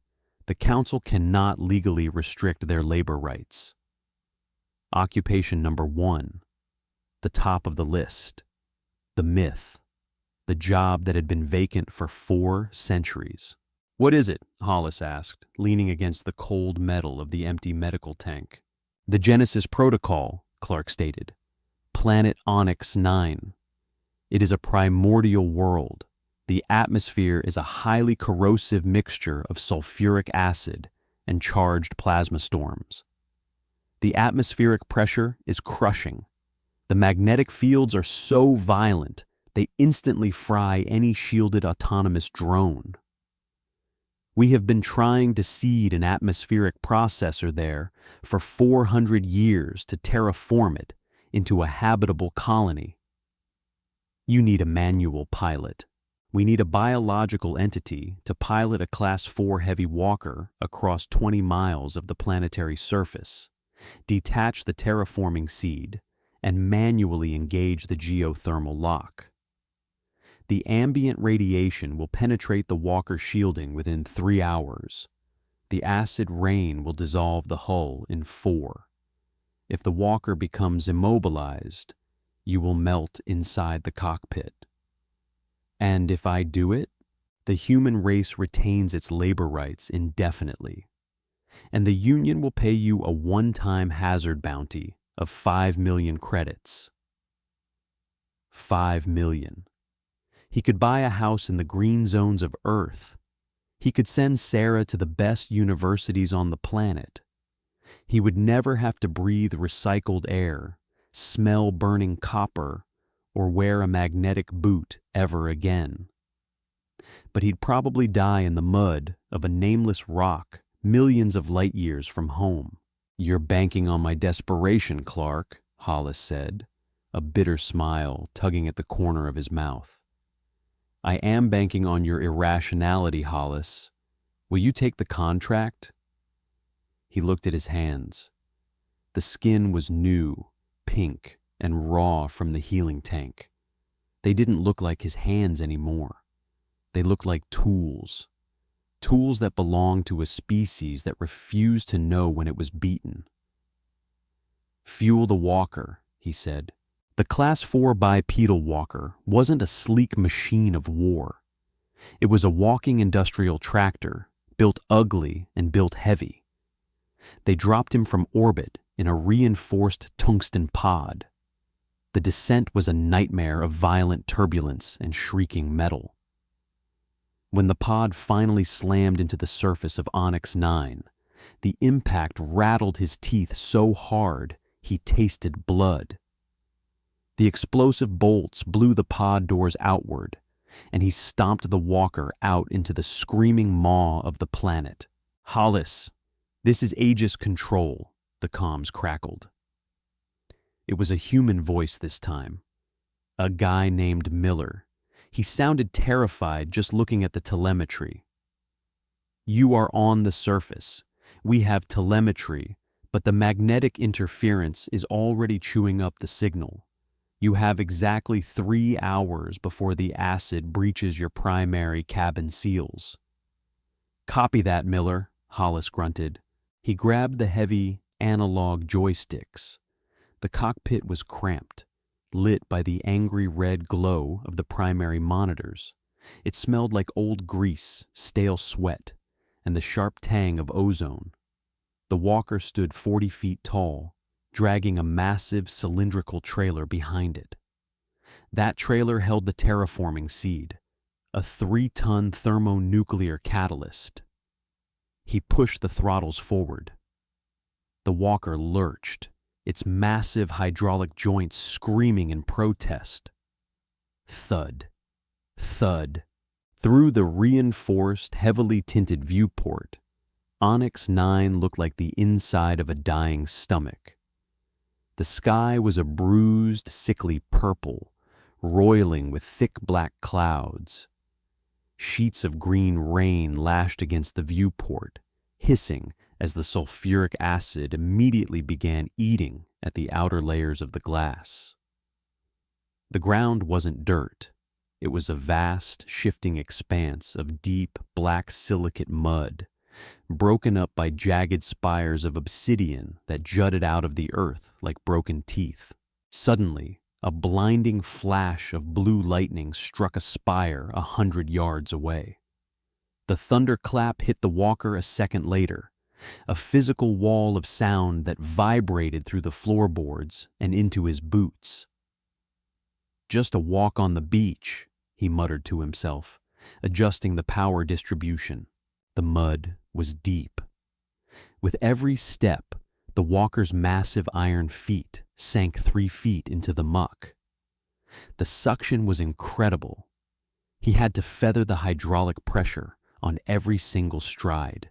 the Council cannot legally restrict their labor rights. Occupation number 1, the top of the list, the myth, the job that had been vacant for 4 centuries. What is it? Hollis asked, leaning against the cold metal of the empty medical tank. The Genesis Protocol, Clark stated. Planet Onyx 9. It is a primordial world. The atmosphere is a highly corrosive mixture of sulfuric acid and charged plasma storms. The atmospheric pressure is crushing. The magnetic fields are so violent, they instantly fry any shielded autonomous drone. We have been trying to seed an atmospheric processor there for 400 years to terraform it into a habitable colony. You need a manual pilot. We need a biological entity to pilot a Class 4 heavy walker across 20 miles of the planetary surface, detach the terraforming seed, and manually engage the geothermal lock. The ambient radiation will penetrate the walker shielding within 3 hours. The acid rain will dissolve the hull in 4. If the walker becomes immobilized, you will melt inside the cockpit. And if I do it, the human race retains its labor rights indefinitely, and the Union will pay you a one-time hazard bounty of 5 million credits. 5 million. He could buy a house in the green zones of Earth. He could send Sarah to the best universities on the planet. He would never have to breathe recycled air, smell burning copper, or wear a magnetic boot ever again. But he'd probably die in the mud of a nameless rock millions of light years from home. "You're banking on my desperation, Clark," Hollis said, a bitter smile tugging at the corner of his mouth. "I am banking on your irrationality, Hollis. Will you take the contract?" He looked at his hands. The skin was new, pink, and raw from the healing tank. They didn't look like his hands anymore. They looked like tools. Tools that belonged to a species that refused to know when it was beaten. "Fuel the walker," he said. The Class 4 bipedal walker wasn't a sleek machine of war. It was a walking industrial tractor, built ugly and built heavy. They dropped him from orbit in a reinforced tungsten pod. The descent was a nightmare of violent turbulence and shrieking metal. When the pod finally slammed into the surface of Onyx 9, the impact rattled his teeth so hard he tasted blood. The explosive bolts blew the pod doors outward, and he stomped the walker out into the screaming maw of the planet. "Hollis, this is Aegis Control," the comms crackled. It was a human voice this time, a guy named Miller. He sounded terrified just looking at the telemetry. "You are on the surface. We have telemetry, but the magnetic interference is already chewing up the signal. You have exactly 3 hours before the acid breaches your primary cabin seals." "Copy that, Miller," Hollis grunted. He grabbed the heavy, analog joysticks. The cockpit was cramped, lit by the angry red glow of the primary monitors. It smelled like old grease, stale sweat, and the sharp tang of ozone. The walker stood 40 feet tall, dragging a massive cylindrical trailer behind it. That trailer held the terraforming seed, a 3-ton thermonuclear catalyst. He pushed the throttles forward. The walker lurched, its massive hydraulic joints screaming in protest. Thud, thud. Through the reinforced, heavily tinted viewport, Onyx 9 looked like the inside of a dying stomach. The sky was a bruised, sickly purple, roiling with thick black clouds. Sheets of green rain lashed against the viewport, hissing as the sulfuric acid immediately began eating at the outer layers of the glass. The ground wasn't dirt. It was a vast, shifting expanse of deep, black silicate mud, broken up by jagged spires of obsidian that jutted out of the earth like broken teeth. Suddenly, a blinding flash of blue lightning struck a spire 100 yards away. The thunderclap hit the walker a second later, a physical wall of sound that vibrated through the floorboards and into his boots. "Just a walk on the beach," he muttered to himself, adjusting the power distribution. The mud was deep. With every step, the walker's massive iron feet sank 3 feet into the muck. The suction was incredible. He had to feather the hydraulic pressure on every single stride,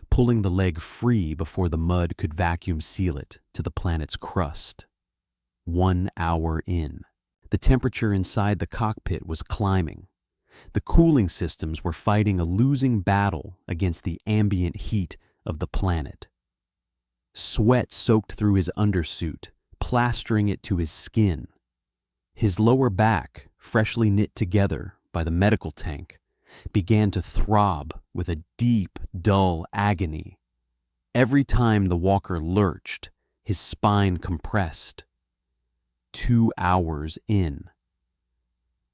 pulling the leg free before the mud could vacuum seal it to the planet's crust. 1 hour in. The temperature inside the cockpit was climbing. The cooling systems were fighting a losing battle against the ambient heat of the planet. Sweat soaked through his undersuit, plastering it to his skin. His lower back, freshly knit together by the medical tank, began to throb with a deep, dull agony. Every time the walker lurched, his spine compressed. 2 hours in.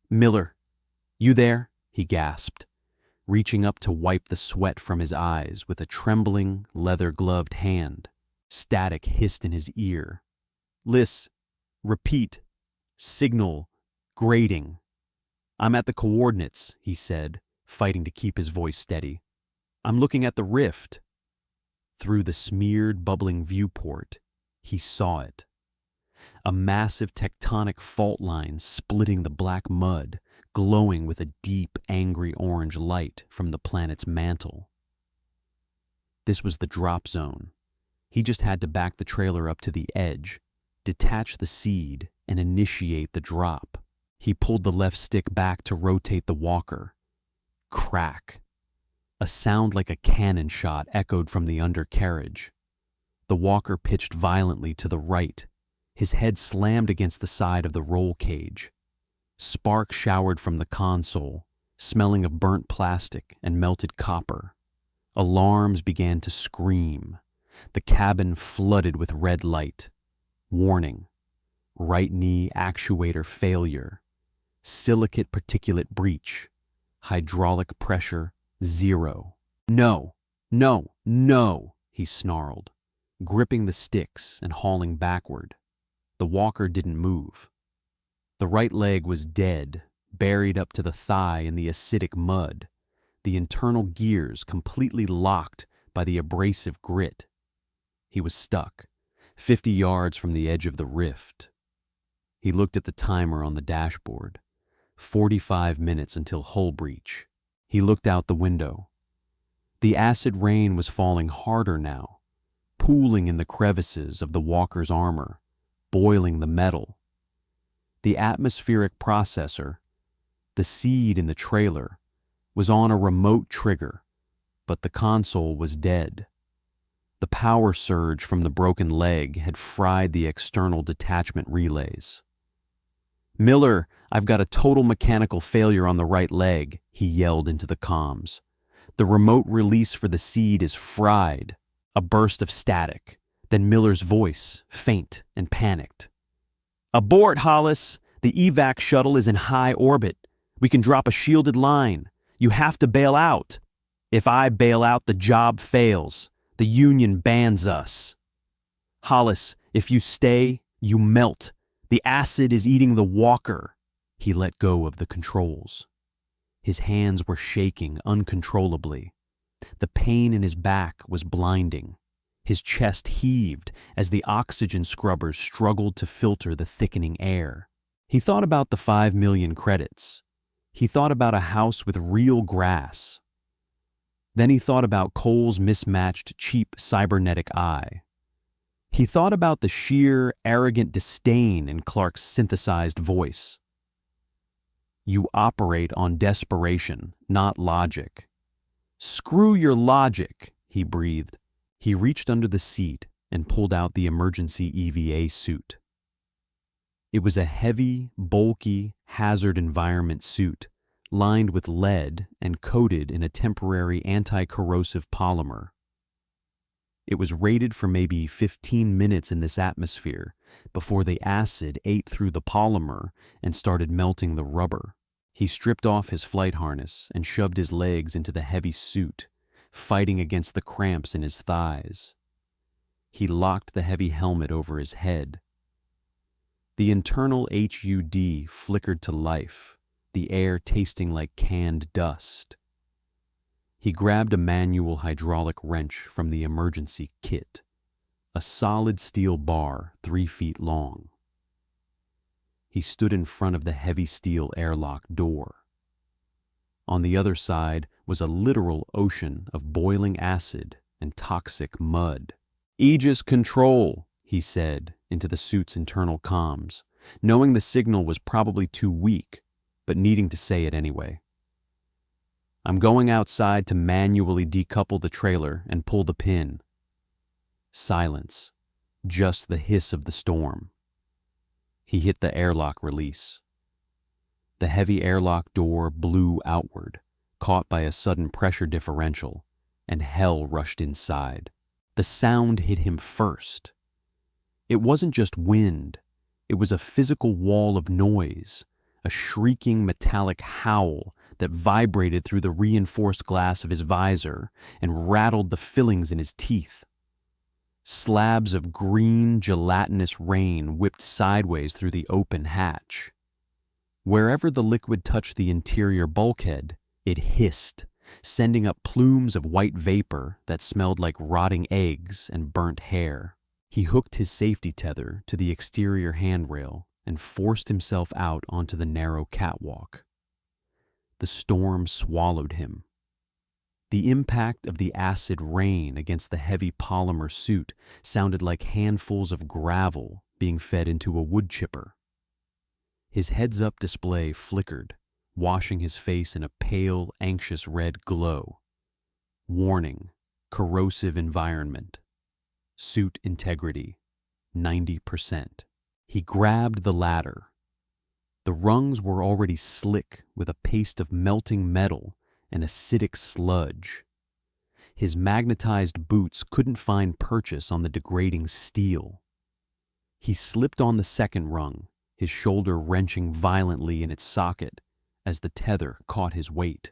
"Miller, you there?" he gasped, reaching up to wipe the sweat from his eyes with a trembling, leather-gloved hand. Static hissed in his ear. "Liz, repeat. Signal. Grating." "I'm at the coordinates," he said, fighting to keep his voice steady. "I'm looking at the rift." Through the smeared, bubbling viewport, he saw it. A massive tectonic fault line splitting the black mud, glowing with a deep, angry orange light from the planet's mantle. This was the drop zone. He just had to back the trailer up to the edge, detach the seed, and initiate the drop. He pulled the left stick back to rotate the walker. Crack. A sound like a cannon shot echoed from the undercarriage. The walker pitched violently to the right. His head slammed against the side of the roll cage. Sparks showered from the console, smelling of burnt plastic and melted copper. Alarms began to scream. The cabin flooded with red light. Warning. Right knee actuator failure. Silicate particulate breach. Hydraulic pressure 0. "No, no, no," he snarled, gripping the sticks and hauling backward. The walker didn't move. The right leg was dead, buried up to the thigh in the acidic mud, the internal gears completely locked by the abrasive grit. He was stuck, 50 yards from the edge of the rift. He looked at the timer on the dashboard. 45 minutes until hull breach. He looked out the window. The acid rain was falling harder now, pooling in the crevices of the walker's armor, boiling the metal. The atmospheric processor, the seed in the trailer, was on a remote trigger, but the console was dead. The power surge from the broken leg had fried the external detachment relays. "Miller, I've got a total mechanical failure on the right leg," he yelled into the comms. "The remote release for the seed is fried." A burst of static, then Miller's voice, faint and panicked. "Abort, Hollis! The evac shuttle is in high orbit. We can drop a shielded line. You have to bail out. If I bail out, the job fails. The Union bans us. Hollis, if you stay, you melt. The acid is eating the walker." He let go of the controls. His hands were shaking uncontrollably. The pain in his back was blinding. His chest heaved as the oxygen scrubbers struggled to filter the thickening air. He thought about the 5 million credits. He thought about a house with real grass. Then he thought about Cole's mismatched, cheap cybernetic eye. He thought about the sheer, arrogant disdain in Clark's synthesized voice. "You operate on desperation, not logic." "Screw your logic," he breathed. He reached under the seat and pulled out the emergency EVA suit. It was a heavy, bulky, hazard environment suit, lined with lead and coated in a temporary anti-corrosive polymer. It was rated for maybe 15 minutes in this atmosphere before the acid ate through the polymer and started melting the rubber. He stripped off his flight harness and shoved his legs into the heavy suit, fighting against the cramps in his thighs. He locked the heavy helmet over his head. The internal HUD flickered to life, the air tasting like canned dust. He grabbed a manual hydraulic wrench from the emergency kit, a solid steel bar 3 feet long. He stood in front of the heavy steel airlock door. On the other side was a literal ocean of boiling acid and toxic mud. "Aegis Control," he said into the suit's internal comms, knowing the signal was probably too weak, but needing to say it anyway. "I'm going outside to manually decouple the trailer and pull the pin." Silence, just the hiss of the storm. He hit the airlock release. The heavy airlock door blew outward, caught by a sudden pressure differential, and hell rushed inside. The sound hit him first. It wasn't just wind, it was a physical wall of noise, a shrieking metallic howl that vibrated through the reinforced glass of his visor and rattled the fillings in his teeth. Slabs of green, gelatinous rain whipped sideways through the open hatch. Wherever the liquid touched the interior bulkhead, it hissed, sending up plumes of white vapor that smelled like rotting eggs and burnt hair. He hooked his safety tether to the exterior handrail and forced himself out onto the narrow catwalk. The storm swallowed him. The impact of the acid rain against the heavy polymer suit sounded like handfuls of gravel being fed into a wood chipper. His heads-up display flickered, washing his face in a pale, anxious red glow. Warning: corrosive environment. Suit integrity, 90%. He grabbed the ladder. The rungs were already slick with a paste of melting metal and acidic sludge. His magnetized boots couldn't find purchase on the degrading steel. He slipped on the second rung, his shoulder wrenching violently in its socket as the tether caught his weight.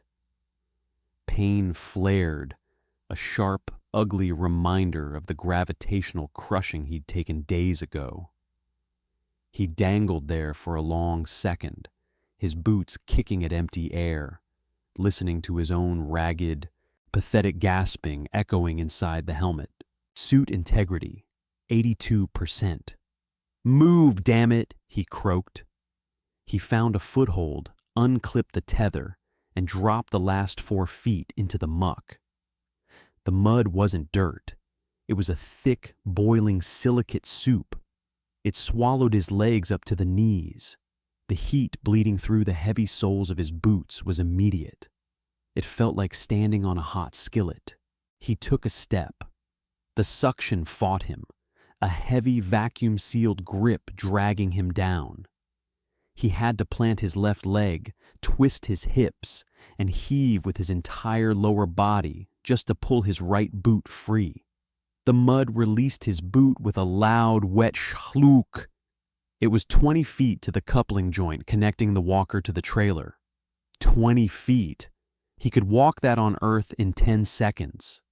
Pain flared, a sharp, ugly reminder of the gravitational crushing he'd taken days ago. He dangled there for a long second, his boots kicking at empty air, listening to his own ragged, pathetic gasping echoing inside the helmet. Suit integrity, 82%. "Move, damn it," he croaked. He found a foothold, unclipped the tether, and dropped the last 4 feet into the muck. The mud wasn't dirt. It was a thick, boiling silicate soup. It swallowed his legs up to the knees. The heat bleeding through the heavy soles of his boots was immediate. It felt like standing on a hot skillet. He took a step. The suction fought him, a heavy vacuum-sealed grip dragging him down. He had to plant his left leg, twist his hips, and heave with his entire lower body just to pull his right boot free. The mud released his boot with a loud, wet schlook. It was 20 feet to the coupling joint connecting the walker to the trailer. 20 feet. He could walk that on Earth in 10 seconds.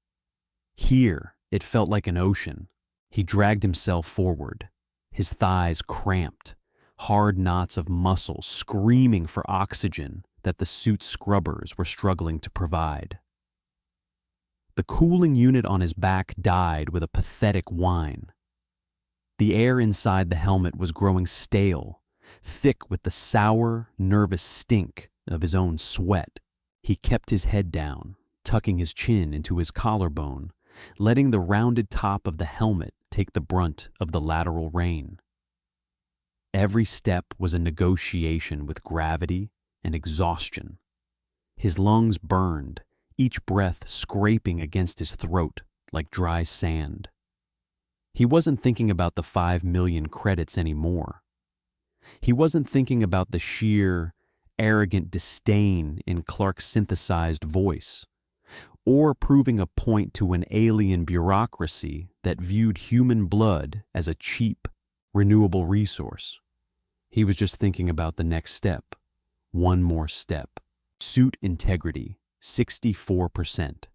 Here, it felt like an ocean. He dragged himself forward, his thighs cramped, hard knots of muscle screaming for oxygen that the suit's scrubbers were struggling to provide. The cooling unit on his back died with a pathetic whine. The air inside the helmet was growing stale, thick with the sour, nervous stink of his own sweat. He kept his head down, tucking his chin into his collarbone, letting the rounded top of the helmet take the brunt of the lateral rain. Every step was a negotiation with gravity and exhaustion. His lungs burned, each breath scraping against his throat like dry sand. He wasn't thinking about the 5 million credits anymore. He wasn't thinking about the sheer, arrogant disdain in Clark's synthesized voice, or proving a point to an alien bureaucracy that viewed human blood as a cheap, renewable resource. He was just thinking about the next step, one more step. Suit integrity, 64%.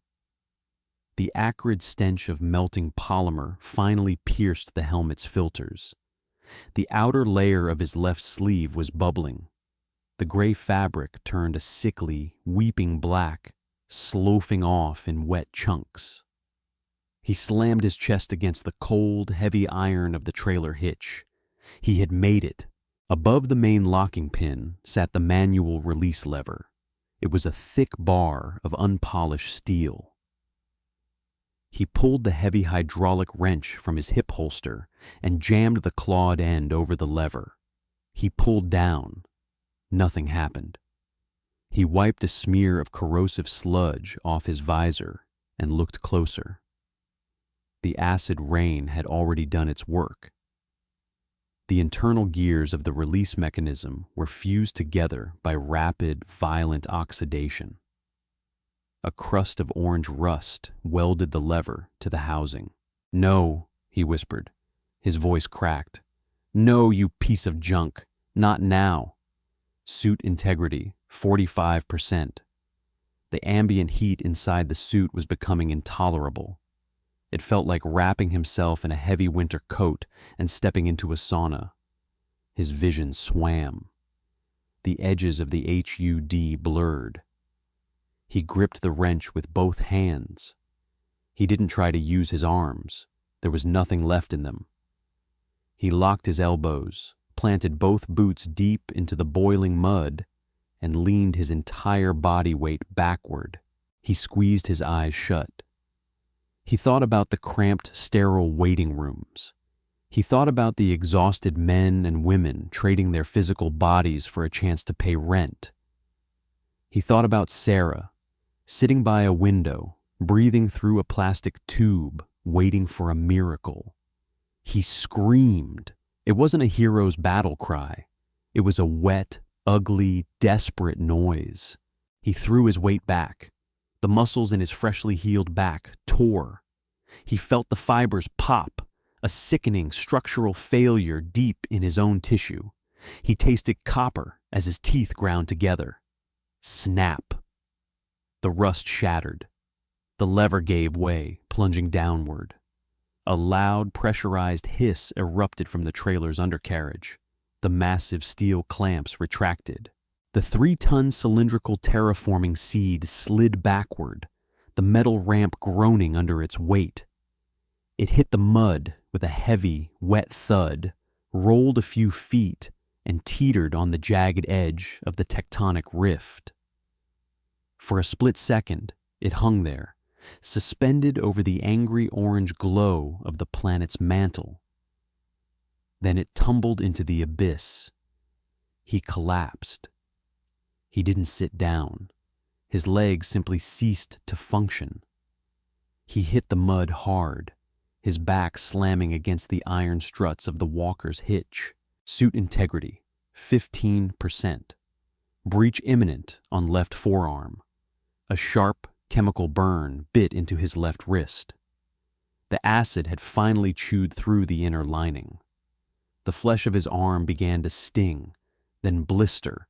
The acrid stench of melting polymer finally pierced the helmet's filters. The outer layer of his left sleeve was bubbling. The gray fabric turned a sickly, weeping black, sloughing off in wet chunks. He slammed his chest against the cold, heavy iron of the trailer hitch. He had made it. Above the main locking pin sat the manual release lever. It was a thick bar of unpolished steel. He pulled the heavy hydraulic wrench from his hip holster and jammed the clawed end over the lever. He pulled down. Nothing happened. He wiped a smear of corrosive sludge off his visor and looked closer. The acid rain had already done its work. The internal gears of the release mechanism were fused together by rapid, violent oxidation. A crust of orange rust welded the lever to the housing. "No," he whispered. His voice cracked. "No, you piece of junk. Not now." Suit integrity, 45%. The ambient heat inside the suit was becoming intolerable. It felt like wrapping himself in a heavy winter coat and stepping into a sauna. His vision swam. The edges of the HUD blurred. He gripped the wrench with both hands. He didn't try to use his arms. There was nothing left in them. He locked his elbows, planted both boots deep into the boiling mud, and leaned his entire body weight backward. He squeezed his eyes shut. He thought about the cramped, sterile waiting rooms. He thought about the exhausted men and women trading their physical bodies for a chance to pay rent. He thought about Sarah, sitting by a window, breathing through a plastic tube, waiting for a miracle. He screamed. It wasn't a hero's battle cry. It was a wet, ugly, desperate noise. He threw his weight back. The muscles in his freshly healed back tore. He felt the fibers pop, a sickening structural failure deep in his own tissue. He tasted copper as his teeth ground together. Snap. The rust shattered. The lever gave way, plunging downward. A loud, pressurized hiss erupted from the trailer's undercarriage. The massive steel clamps retracted. The 3-ton cylindrical terraforming seed slid backward, the metal ramp groaning under its weight. It hit the mud with a heavy, wet thud, rolled a few feet, and teetered on the jagged edge of the tectonic rift. For a split second, it hung there, suspended over the angry orange glow of the planet's mantle. Then it tumbled into the abyss. He collapsed. He didn't sit down. His legs simply ceased to function. He hit the mud hard, his back slamming against the iron struts of the walker's hitch. Suit integrity, 15%. Breach imminent on left forearm. A sharp, chemical burn bit into his left wrist. The acid had finally chewed through the inner lining. The flesh of his arm began to sting, then blister,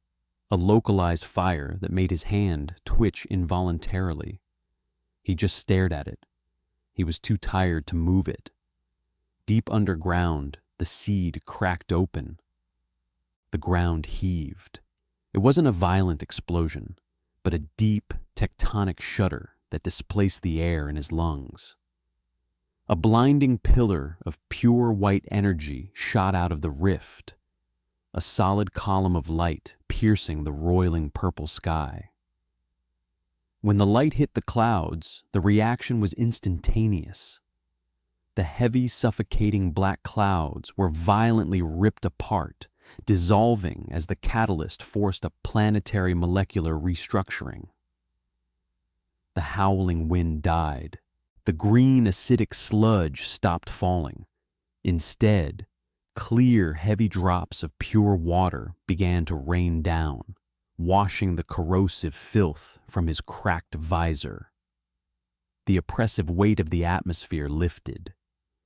a localized fire that made his hand twitch involuntarily. He just stared at it. He was too tired to move it. Deep underground, the seed cracked open. The ground heaved. It wasn't a violent explosion, but a deep, tectonic shudder that displaced the air in his lungs. A blinding pillar of pure white energy shot out of the rift, a solid column of light piercing the roiling purple sky. When the light hit the clouds, the reaction was instantaneous. The heavy, suffocating black clouds were violently ripped apart, dissolving as the catalyst forced a planetary molecular restructuring. The howling wind died. The green acidic sludge stopped falling. Instead, clear, heavy drops of pure water began to rain down, washing the corrosive filth from his cracked visor. The oppressive weight of the atmosphere lifted.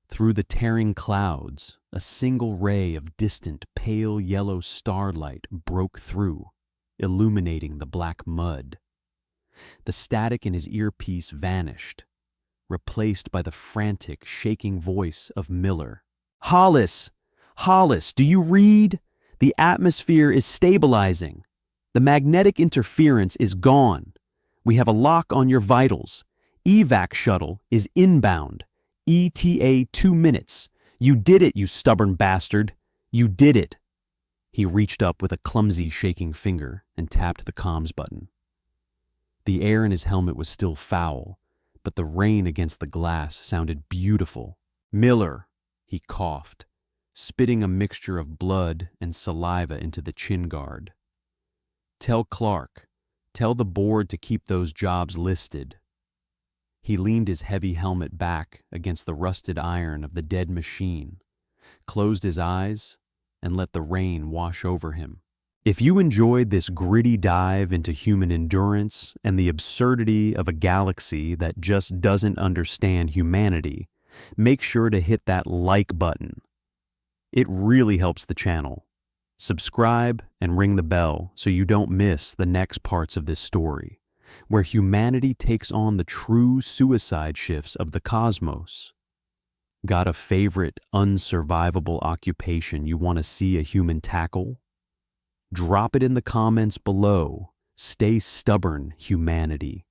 Through the tearing clouds, a single ray of distant, pale yellow starlight broke through, illuminating the black mud. The static in his earpiece vanished, replaced by the frantic, shaking voice of Miller. "Hollis! Hollis, do you read? The atmosphere is stabilizing. The magnetic interference is gone. We have a lock on your vitals. Evac shuttle is inbound. ETA 2 minutes. You did it, you stubborn bastard. You did it." He reached up with a clumsy, shaking finger and tapped the comms button. The air in his helmet was still foul, but the rain against the glass sounded beautiful. "Miller," he coughed, spitting a mixture of blood and saliva into the chin guard. "Tell Clark, tell the board to keep those jobs listed." He leaned his heavy helmet back against the rusted iron of the dead machine, closed his eyes, and let the rain wash over him. If you enjoyed this gritty dive into human endurance and the absurdity of a galaxy that just doesn't understand humanity, make sure to hit that like button It really helps the channel. Subscribe and ring the bell so you don't miss the next parts of this story, where humanity takes on the true suicide shifts of the cosmos. Got a favorite unsurvivable occupation you want to see a human tackle? Drop it in the comments below. Stay stubborn, humanity.